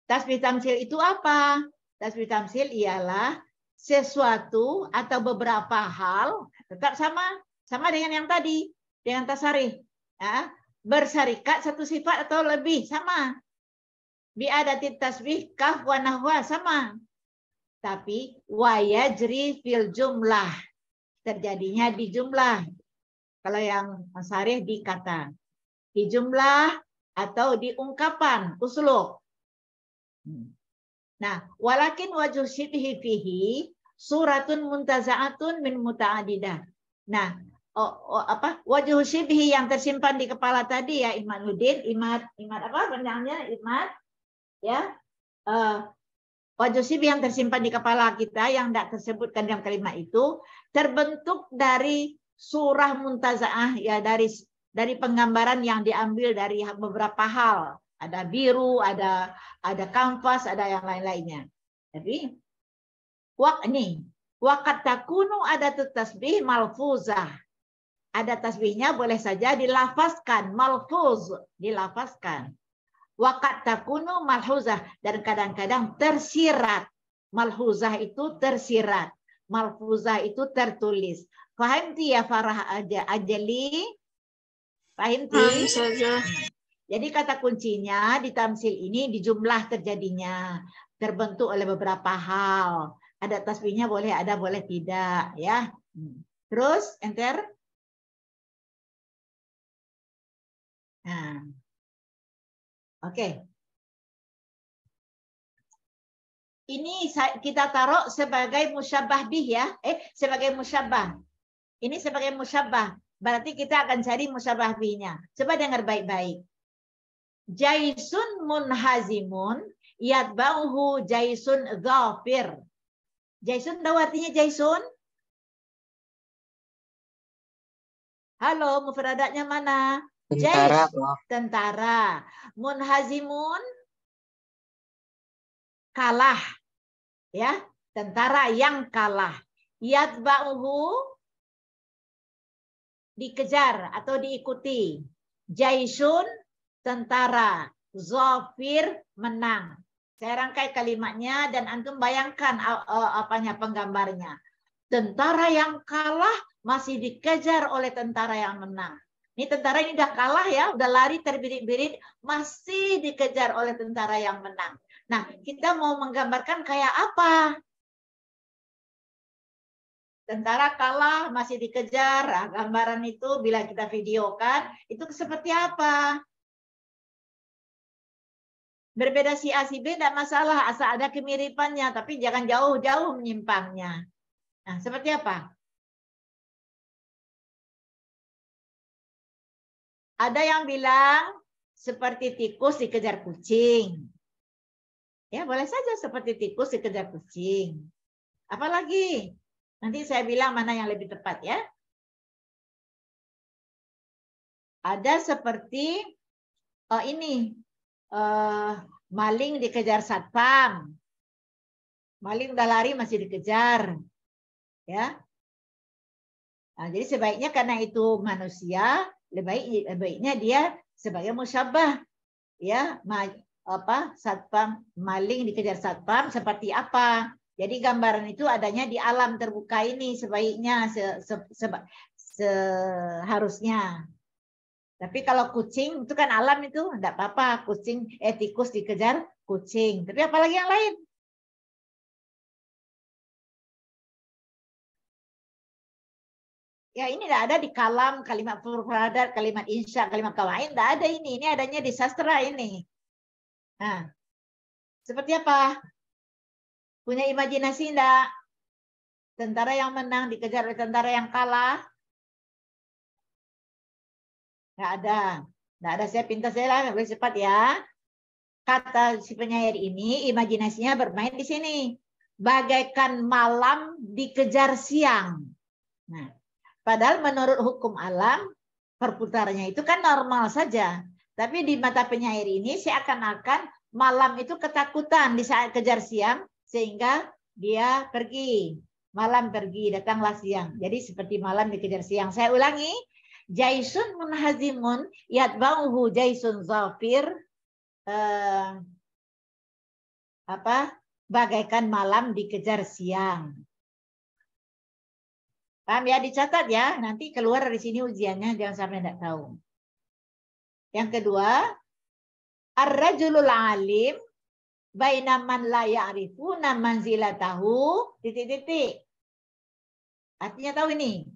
S1: Tasbih tamsil itu apa? Tasbih tamsil ialah sesuatu atau beberapa hal tetap sama dengan yang tadi, dengan tasarih. Ya. Bersarikat satu sifat atau lebih sama. Bi'adatit tasbih kaf wa nahwa sama. Tapi wa yajri fil jumlah. Terjadinya di jumlah. Kalau yang tasarih di kata. Di jumlah atau di ungkapan, uslub. Nah, walakin wajhu syibhi fihi suratun muntaza'atun min muta'adidah. Nah, wajhu syibhi yang tersimpan di kepala tadi ya Imanuddin, Imad apa panjangnya? Imad ya. Wajhu syibhi yang tersimpan di kepala kita yang tidak tersebutkan dalam kalimat itu terbentuk dari surah muntaza'ah ya, dari penggambaran yang diambil dari beberapa hal. Ada biru, ada kanvas, ada yang lain-lainnya. Tapi waqad takunu ada tasbih malfuzah. Ada tasbihnya boleh saja dilafazkan, malfuz, dilafazkan. Waqad takunu malhuzah, dan kadang-kadang tersirat. Malhuzah itu tersirat, malfuzah itu tertulis. Fahimti ya Farah Ajali? Fahimti? Jadi kata kuncinya di tamsil ini di jumlah terjadinya. Terbentuk oleh beberapa hal. Ada tasbihnya boleh ada, boleh tidak. Ya. Terus, enter. Nah. Oke. Ini kita taruh sebagai musyabbah bih ya. Sebagai musyabbah. Ini sebagai musyabbah. Berarti kita akan cari musyabbah bihnya. Coba dengar baik-baik. Jaisun munhazimun yatba'uhu jaisun ghafir. Jaisun tahu artinya jaisun? Halo, mufradatnya mana?
S2: Tentara.
S1: Tentara. Munhazimun kalah. Ya, tentara yang kalah. Yatba'uhu dikejar atau diikuti. Jaisun tentara. Zafir menang. Saya rangkai kalimatnya dan antum bayangkan penggambarnya. Tentara yang kalah masih dikejar oleh tentara yang menang. Ini tentara ini udah kalah ya, udah lari terbirit-birit, masih dikejar oleh tentara yang menang. Nah, kita mau menggambarkan kayak apa? Tentara kalah, masih dikejar. Nah, gambaran itu bila kita videokan, itu seperti apa? Berbeda si A, si B, tidak masalah. Asal ada kemiripannya, tapi jangan jauh-jauh menyimpangnya. Nah, seperti apa? Ada yang bilang seperti tikus dikejar kucing. Ya, boleh saja seperti tikus dikejar kucing. Apalagi? Nanti saya bilang mana yang lebih tepat ya. Ada seperti maling dikejar satpam. Maling udah lari masih dikejar. Ya. Nah, jadi sebaiknya karena itu manusia, lebih baiknya dia sebagai musyabbah. Ya, satpam, maling dikejar satpam seperti apa? Jadi gambaran itu adanya di alam terbuka ini sebaiknya seharusnya. Tapi kalau kucing itu kan alam itu enggak apa-apa, tikus dikejar kucing. Tapi apalagi yang lain? Ya ini tidak ada di kalam, kalimat mufradat, kalimat insya, kalimat kawaid, tidak ada ini. Ini adanya di sastra ini. Nah, seperti apa? Punya imajinasi enggak? Tentara yang menang dikejar oleh tentara yang kalah? Enggak ada. Enggak ada, saya pintar saya lah, boleh cepat ya. Kata si penyair ini, imajinasinya bermain di sini. Bagaikan malam dikejar siang. Nah, padahal menurut hukum alam, perputarannya itu kan normal saja. Tapi di mata penyair ini seakan-akan malam itu ketakutan di saat kejar siang, sehingga dia pergi. Malam pergi, datanglah siang. Jadi seperti malam dikejar siang. Saya ulangi. Jaisun munhazimun yatba'uhu jaisun zafir. Bagaikan malam dikejar siang. Paham ya? Dicatat ya. Nanti keluar dari sini ujiannya. Jangan sampai tidak tahu. Yang kedua. Ar-rajulul alim. Baina man la ya'rifuna manzilatahu. Titik-titik. Artinya tahu ini.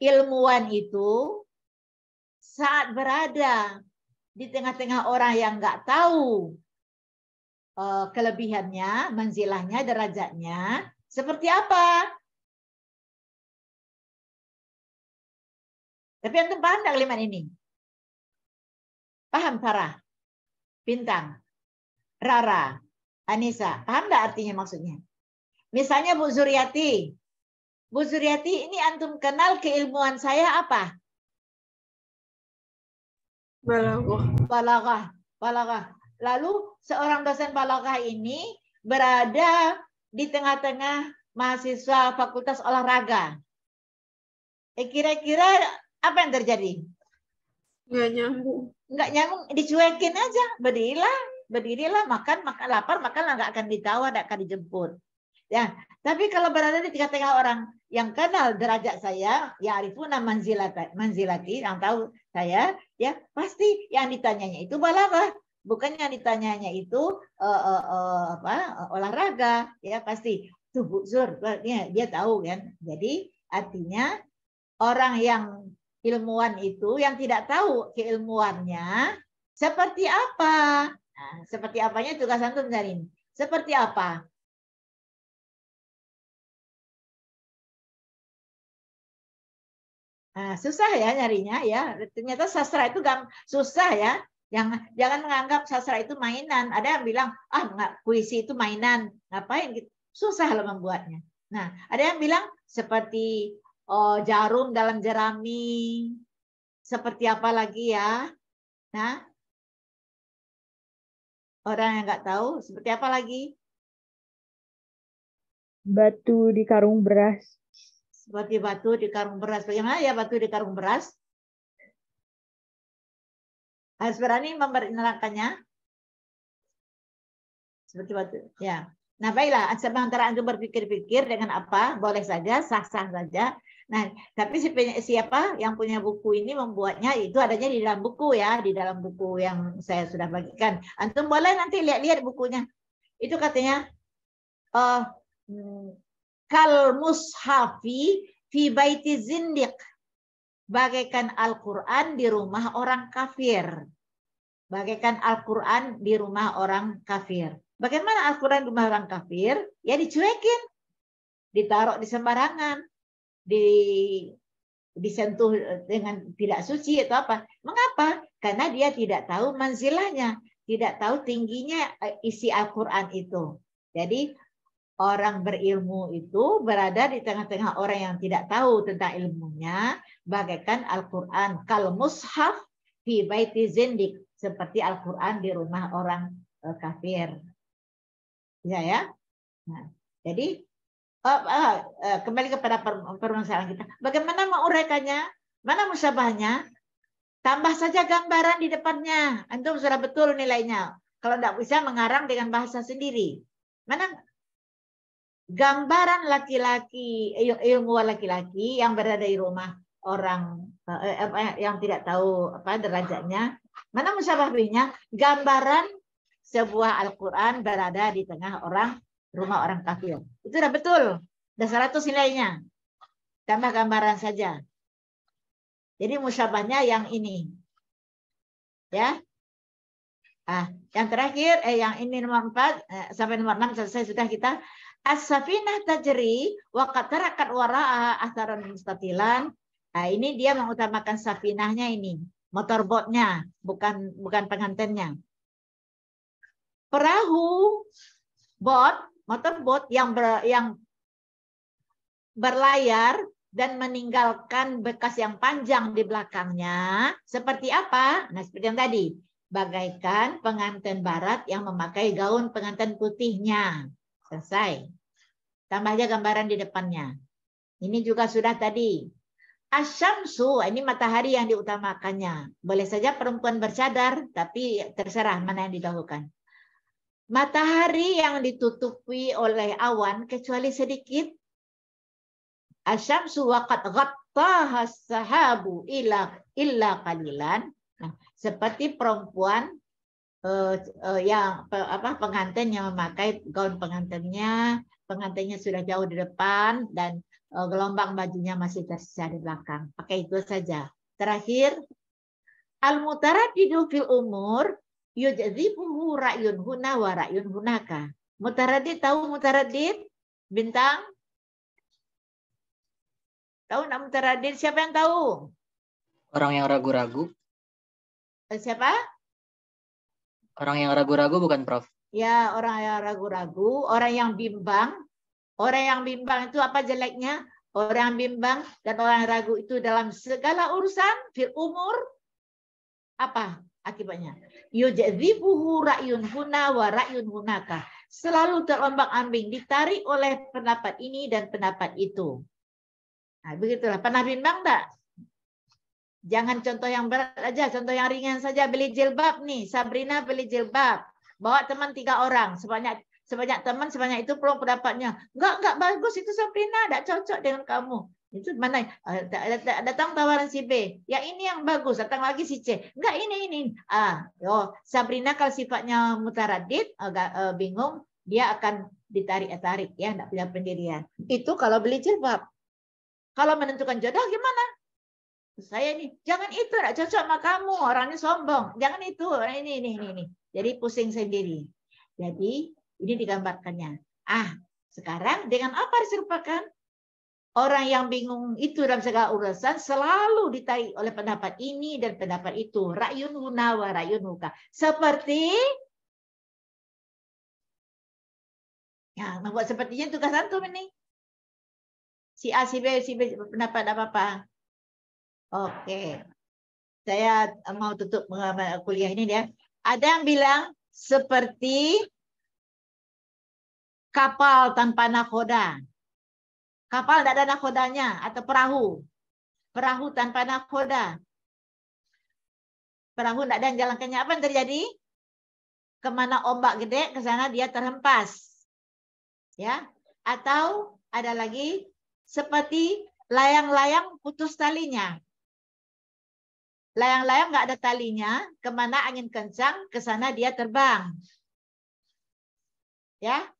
S1: Ilmuwan itu saat berada di tengah-tengah orang yang nggak tahu kelebihannya, manzilahnya, derajatnya, seperti apa? Tapi antum paham nggak kalimat ini? Paham, Farah? Bintang, Rara, Anissa, paham nggak artinya maksudnya? Misalnya Bu Zuriati. Bu Zuriati, ini antum kenal keilmuan saya apa? Balaghah. Lalu seorang dosen balaghah ini berada di tengah-tengah mahasiswa fakultas olahraga. Kira-kira apa yang terjadi?
S10: Nggak nyambung,
S1: dicuekin aja. Berdirilah, makan lapar, makan nggak akan ditawar, nggak akan dijemput. Ya, tapi kalau berada di tengah-tengah orang yang kenal derajat saya, ya arifuna manzilati, yang tahu saya, ya pasti yang ditanyanya itu balaghah, bukan yang ditanyanya itu olahraga, ya pasti tubuh zur, dia tahu kan. Jadi artinya orang yang ilmuwan itu yang tidak tahu keilmuannya seperti apa. Nah, seperti apanya tugas antum dari ini. Seperti apa? Nah, susah ya nyarinya ya. Ternyata sastra itu susah ya. Jangan menganggap sastra itu mainan. Ada yang bilang, puisi itu mainan. Ngapain gitu? Susah loh membuatnya. Nah, ada yang bilang seperti jarum dalam jerami. Seperti apa lagi ya? Nah, orang yang nggak tahu seperti apa lagi?
S5: Batu di karung beras.
S1: Seperti batu di karung beras. Bagaimana ya batu di karung beras? Harus berani menerangkannya. Seperti batu. Ya. Nah, baiklah. Sementara Anda berpikir-pikir dengan apa? Boleh saja, sah-sah saja. Nah, tapi siapa yang punya buku ini membuatnya itu adanya di dalam buku ya, di dalam buku yang saya sudah bagikan. Antum boleh nanti lihat-lihat bukunya. Itu katanya kal mushafi fi baiti zindiq, bagaikan Al-Qur'an di rumah orang kafir. Bagaikan Al-Qur'an di rumah orang kafir. Bagaimana Al-Qur'an di rumah orang kafir? Ya dicuekin. Ditaruh di sembarangan. Disentuh dengan tidak suci atau apa. Mengapa? Karena dia tidak tahu manzilahnya, tidak tahu tingginya isi Al-Qur'an itu. Jadi orang berilmu itu berada di tengah-tengah orang yang tidak tahu tentang ilmunya, bagaikan Al-Qur'an kal mushaf fi baiti zindik, seperti Al-Qur'an di rumah orang kafir. Ya. Nah, jadi kembali kepada permasalahan kita. Bagaimana menguraikannya? Mana musyabahnya? Tambah saja gambaran di depannya. Antum sudah betul nilainya. Kalau tidak bisa mengarang dengan bahasa sendiri. Mana gambaran laki-laki, ilmuwan laki-laki yang berada di rumah orang yang tidak tahu derajatnya. Mana musyabahnya? Gambaran sebuah Al-Quran berada di tengah rumah orang kafir. Itu udah betul. Udah 100 nilainya. Tambah gambaran saja. Jadi musyabahnya yang ini. Ya. Yang terakhir, yang ini nomor 4, sampai nomor 6 selesai sudah kita. As-safinah tajri wa qatarakat wara'a atharan mustatilan. Nah, ini dia mengutamakan safinahnya ini. Motorbotnya, bukan pengantennya. Perahu, motorbot yang berlayar dan meninggalkan bekas yang panjang di belakangnya. Seperti apa? Nah, seperti yang tadi. Bagaikan pengantin barat yang memakai gaun pengantin putihnya. Selesai. Tambah aja gambaran di depannya. Ini juga sudah tadi. Asyamsu, ini matahari yang diutamakannya. Boleh saja perempuan bercadar, tapi terserah mana yang didahulukan. Matahari yang ditutupi oleh awan kecuali sedikit. Asyamsu waqad ghattaha as-sahabu illa qalilan. Nah, seperti perempuan yang pengantin yang memakai gaun pengantinnya sudah jauh di depan dan gelombang bajunya masih tersisa di belakang. Pakai itu saja. Terakhir, al-mutaraddidu fil umur yujzibuhu ra'yun huna wa ra'yun hunaka. Mutaraddid, tahu mutaraddid? Bintang? Tahu enggak mutaraddid? Siapa yang tahu?
S2: Orang yang ragu-ragu.
S1: Siapa?
S2: Orang yang ragu-ragu bukan, Prof?
S1: Ya, orang yang ragu-ragu, orang yang bimbang. Orang yang bimbang itu apa jeleknya? Orang yang bimbang dan orang yang ragu itu dalam segala urusan fil umur, apa akibatnya? Yujzibuhu ra'yun huna wa ra'yun hunaka. Selalu terombang-ambing, ditarik oleh pendapat ini dan pendapat itu. Nah, begitulah. Pernah bimbang enggak? Jangan contoh yang berat aja, contoh yang ringan saja. Beli jilbab nih, Sabrina beli jilbab. Bawa teman 3 orang, sebanyak Sebanyak teman, sebanyak itu peluang pendapatnya. Enggak bagus itu Sabrina, enggak cocok dengan kamu. Itu mana? Datang tawaran si B. Yang ini yang bagus, datang lagi si C. Enggak ini. Sabrina kalau sifatnya mutaradid, agak bingung, dia akan ditarik-tarik ya, enggak punya pendirian. Itu kalau beli jilbab. Kalau menentukan jodoh gimana? Saya ini, jangan itu, enggak cocok sama kamu, orangnya sombong. Jangan itu, ini. Jadi pusing sendiri. Jadi ini digambarkannya. Sekarang dengan apa diserupakan? Orang yang bingung itu dalam segala urusan selalu ditarik oleh pendapat ini dan pendapat itu. Ra'yun huna wa ra'yun huka. Seperti ya, membuat sepertinya tugas antum ini. Si A, si B pendapat apa-apa. Oke. Saya mau tutup kuliah ini ya. Ada yang bilang seperti kapal tanpa nakoda. Kapal tidak ada nakodanya atau perahu. Perahu tanpa nakoda. Perahu tidak ada yang jalankannya. Apa yang terjadi? Kemana ombak gede, ke sana dia terhempas. Ya. Atau ada lagi seperti layang-layang putus talinya. Layang-layang nggak ada talinya, kemana angin kencang, ke sana dia terbang. Ya.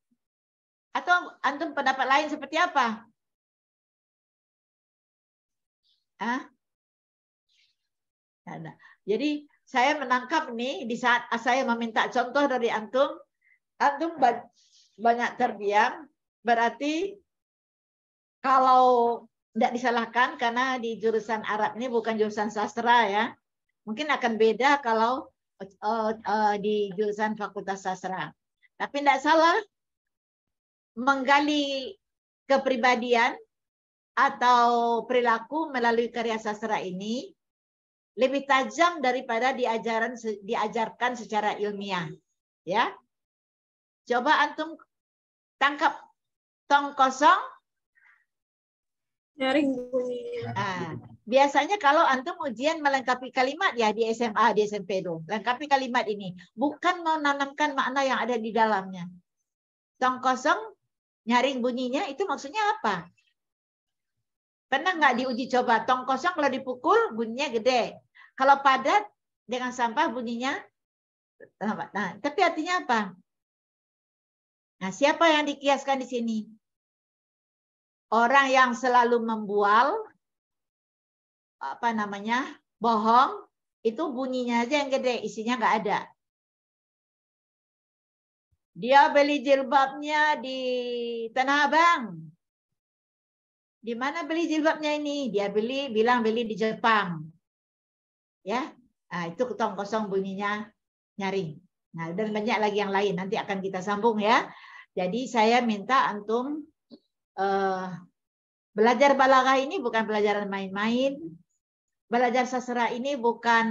S1: Atau antum pendapat lain seperti apa? Jadi saya menangkap nih di saat saya meminta contoh dari antum banyak terdiam, berarti kalau tidak disalahkan karena di jurusan Arab ini bukan jurusan sastra ya, mungkin akan beda kalau di jurusan Fakultas Sastra. Tapi tidak salah menggali kepribadian atau perilaku melalui karya sastra ini lebih tajam daripada diajarkan secara ilmiah, ya. Coba antum tangkap tong kosong.
S10: Nyaring bunyinya.
S1: Biasanya kalau antum ujian melengkapi kalimat ya di SMA, di SMP itu, lengkapi kalimat ini, bukan menanamkan makna yang ada di dalamnya. Tong kosong, nyaring bunyinya itu maksudnya apa? Pernah nggak diuji coba? Tong kosong kalau dipukul bunyinya gede. Kalau padat dengan sampah bunyinya. Nah, tapi artinya apa? Nah, siapa yang dikiaskan di sini? Orang yang selalu membual, bohong, itu bunyinya aja yang gede, isinya nggak ada. Dia beli jilbabnya di Tanah Abang. Di mana beli jilbabnya ini? Dia bilang beli di Jepang. Ya, nah, itu tong kosong bunyinya nyaring. Nah, dan banyak lagi yang lain. Nanti akan kita sambung ya. Jadi saya minta antum belajar balaghah ini bukan pelajaran main-main. Belajar sastra ini bukan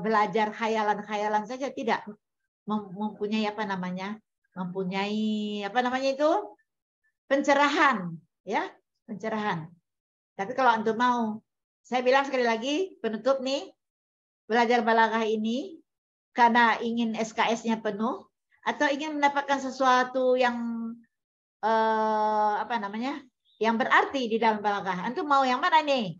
S1: belajar khayalan-khayalan saja, tidak. Mempunyai itu pencerahan. Ya, pencerahan. Tapi kalau antum mau, saya bilang sekali lagi, penutup nih, belajar balaghah ini karena ingin SKS-nya penuh atau ingin mendapatkan sesuatu yang yang berarti di dalam balaghah. Antum mau yang mana nih?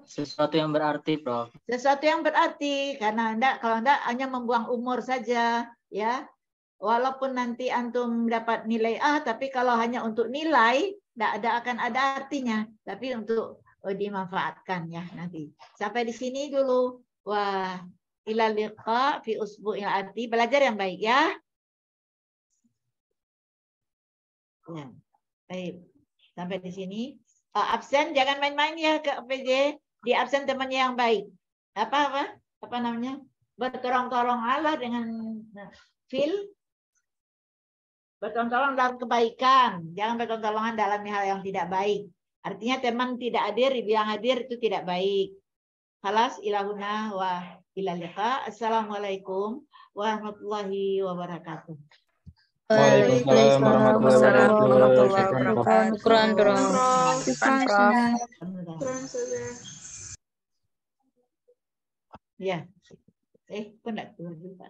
S2: Sesuatu yang berarti, Prof.
S1: Sesuatu yang berarti, karena kalau enggak hanya membuang umur saja, ya. Walaupun nanti antum dapat nilai A, tapi kalau hanya untuk nilai, akan ada artinya. Tapi untuk dimanfaatkan ya nanti. Sampai di sini dulu. Wah, ila liqa fi usbu'il ati. Belajar yang baik ya. Ya. Baik. Sampai di sini. Absen jangan main-main ya ke PJ. Di absen temannya yang baik. Apa namanya? Bertolong-tolong Allah dengan fil. Bertolong-tolong dalam kebaikan, jangan bertolong-tolongan dalam hal yang tidak baik. Artinya teman tidak hadir, dibilang hadir itu tidak baik. Khalas ilahuna wa ila liqa. Assalamualaikum warahmatullahi wabarakatuh.
S11: Waalaikumsalam warahmatullahi wabarakatuh. Quran.
S1: Ya. kok enggak keluar juga.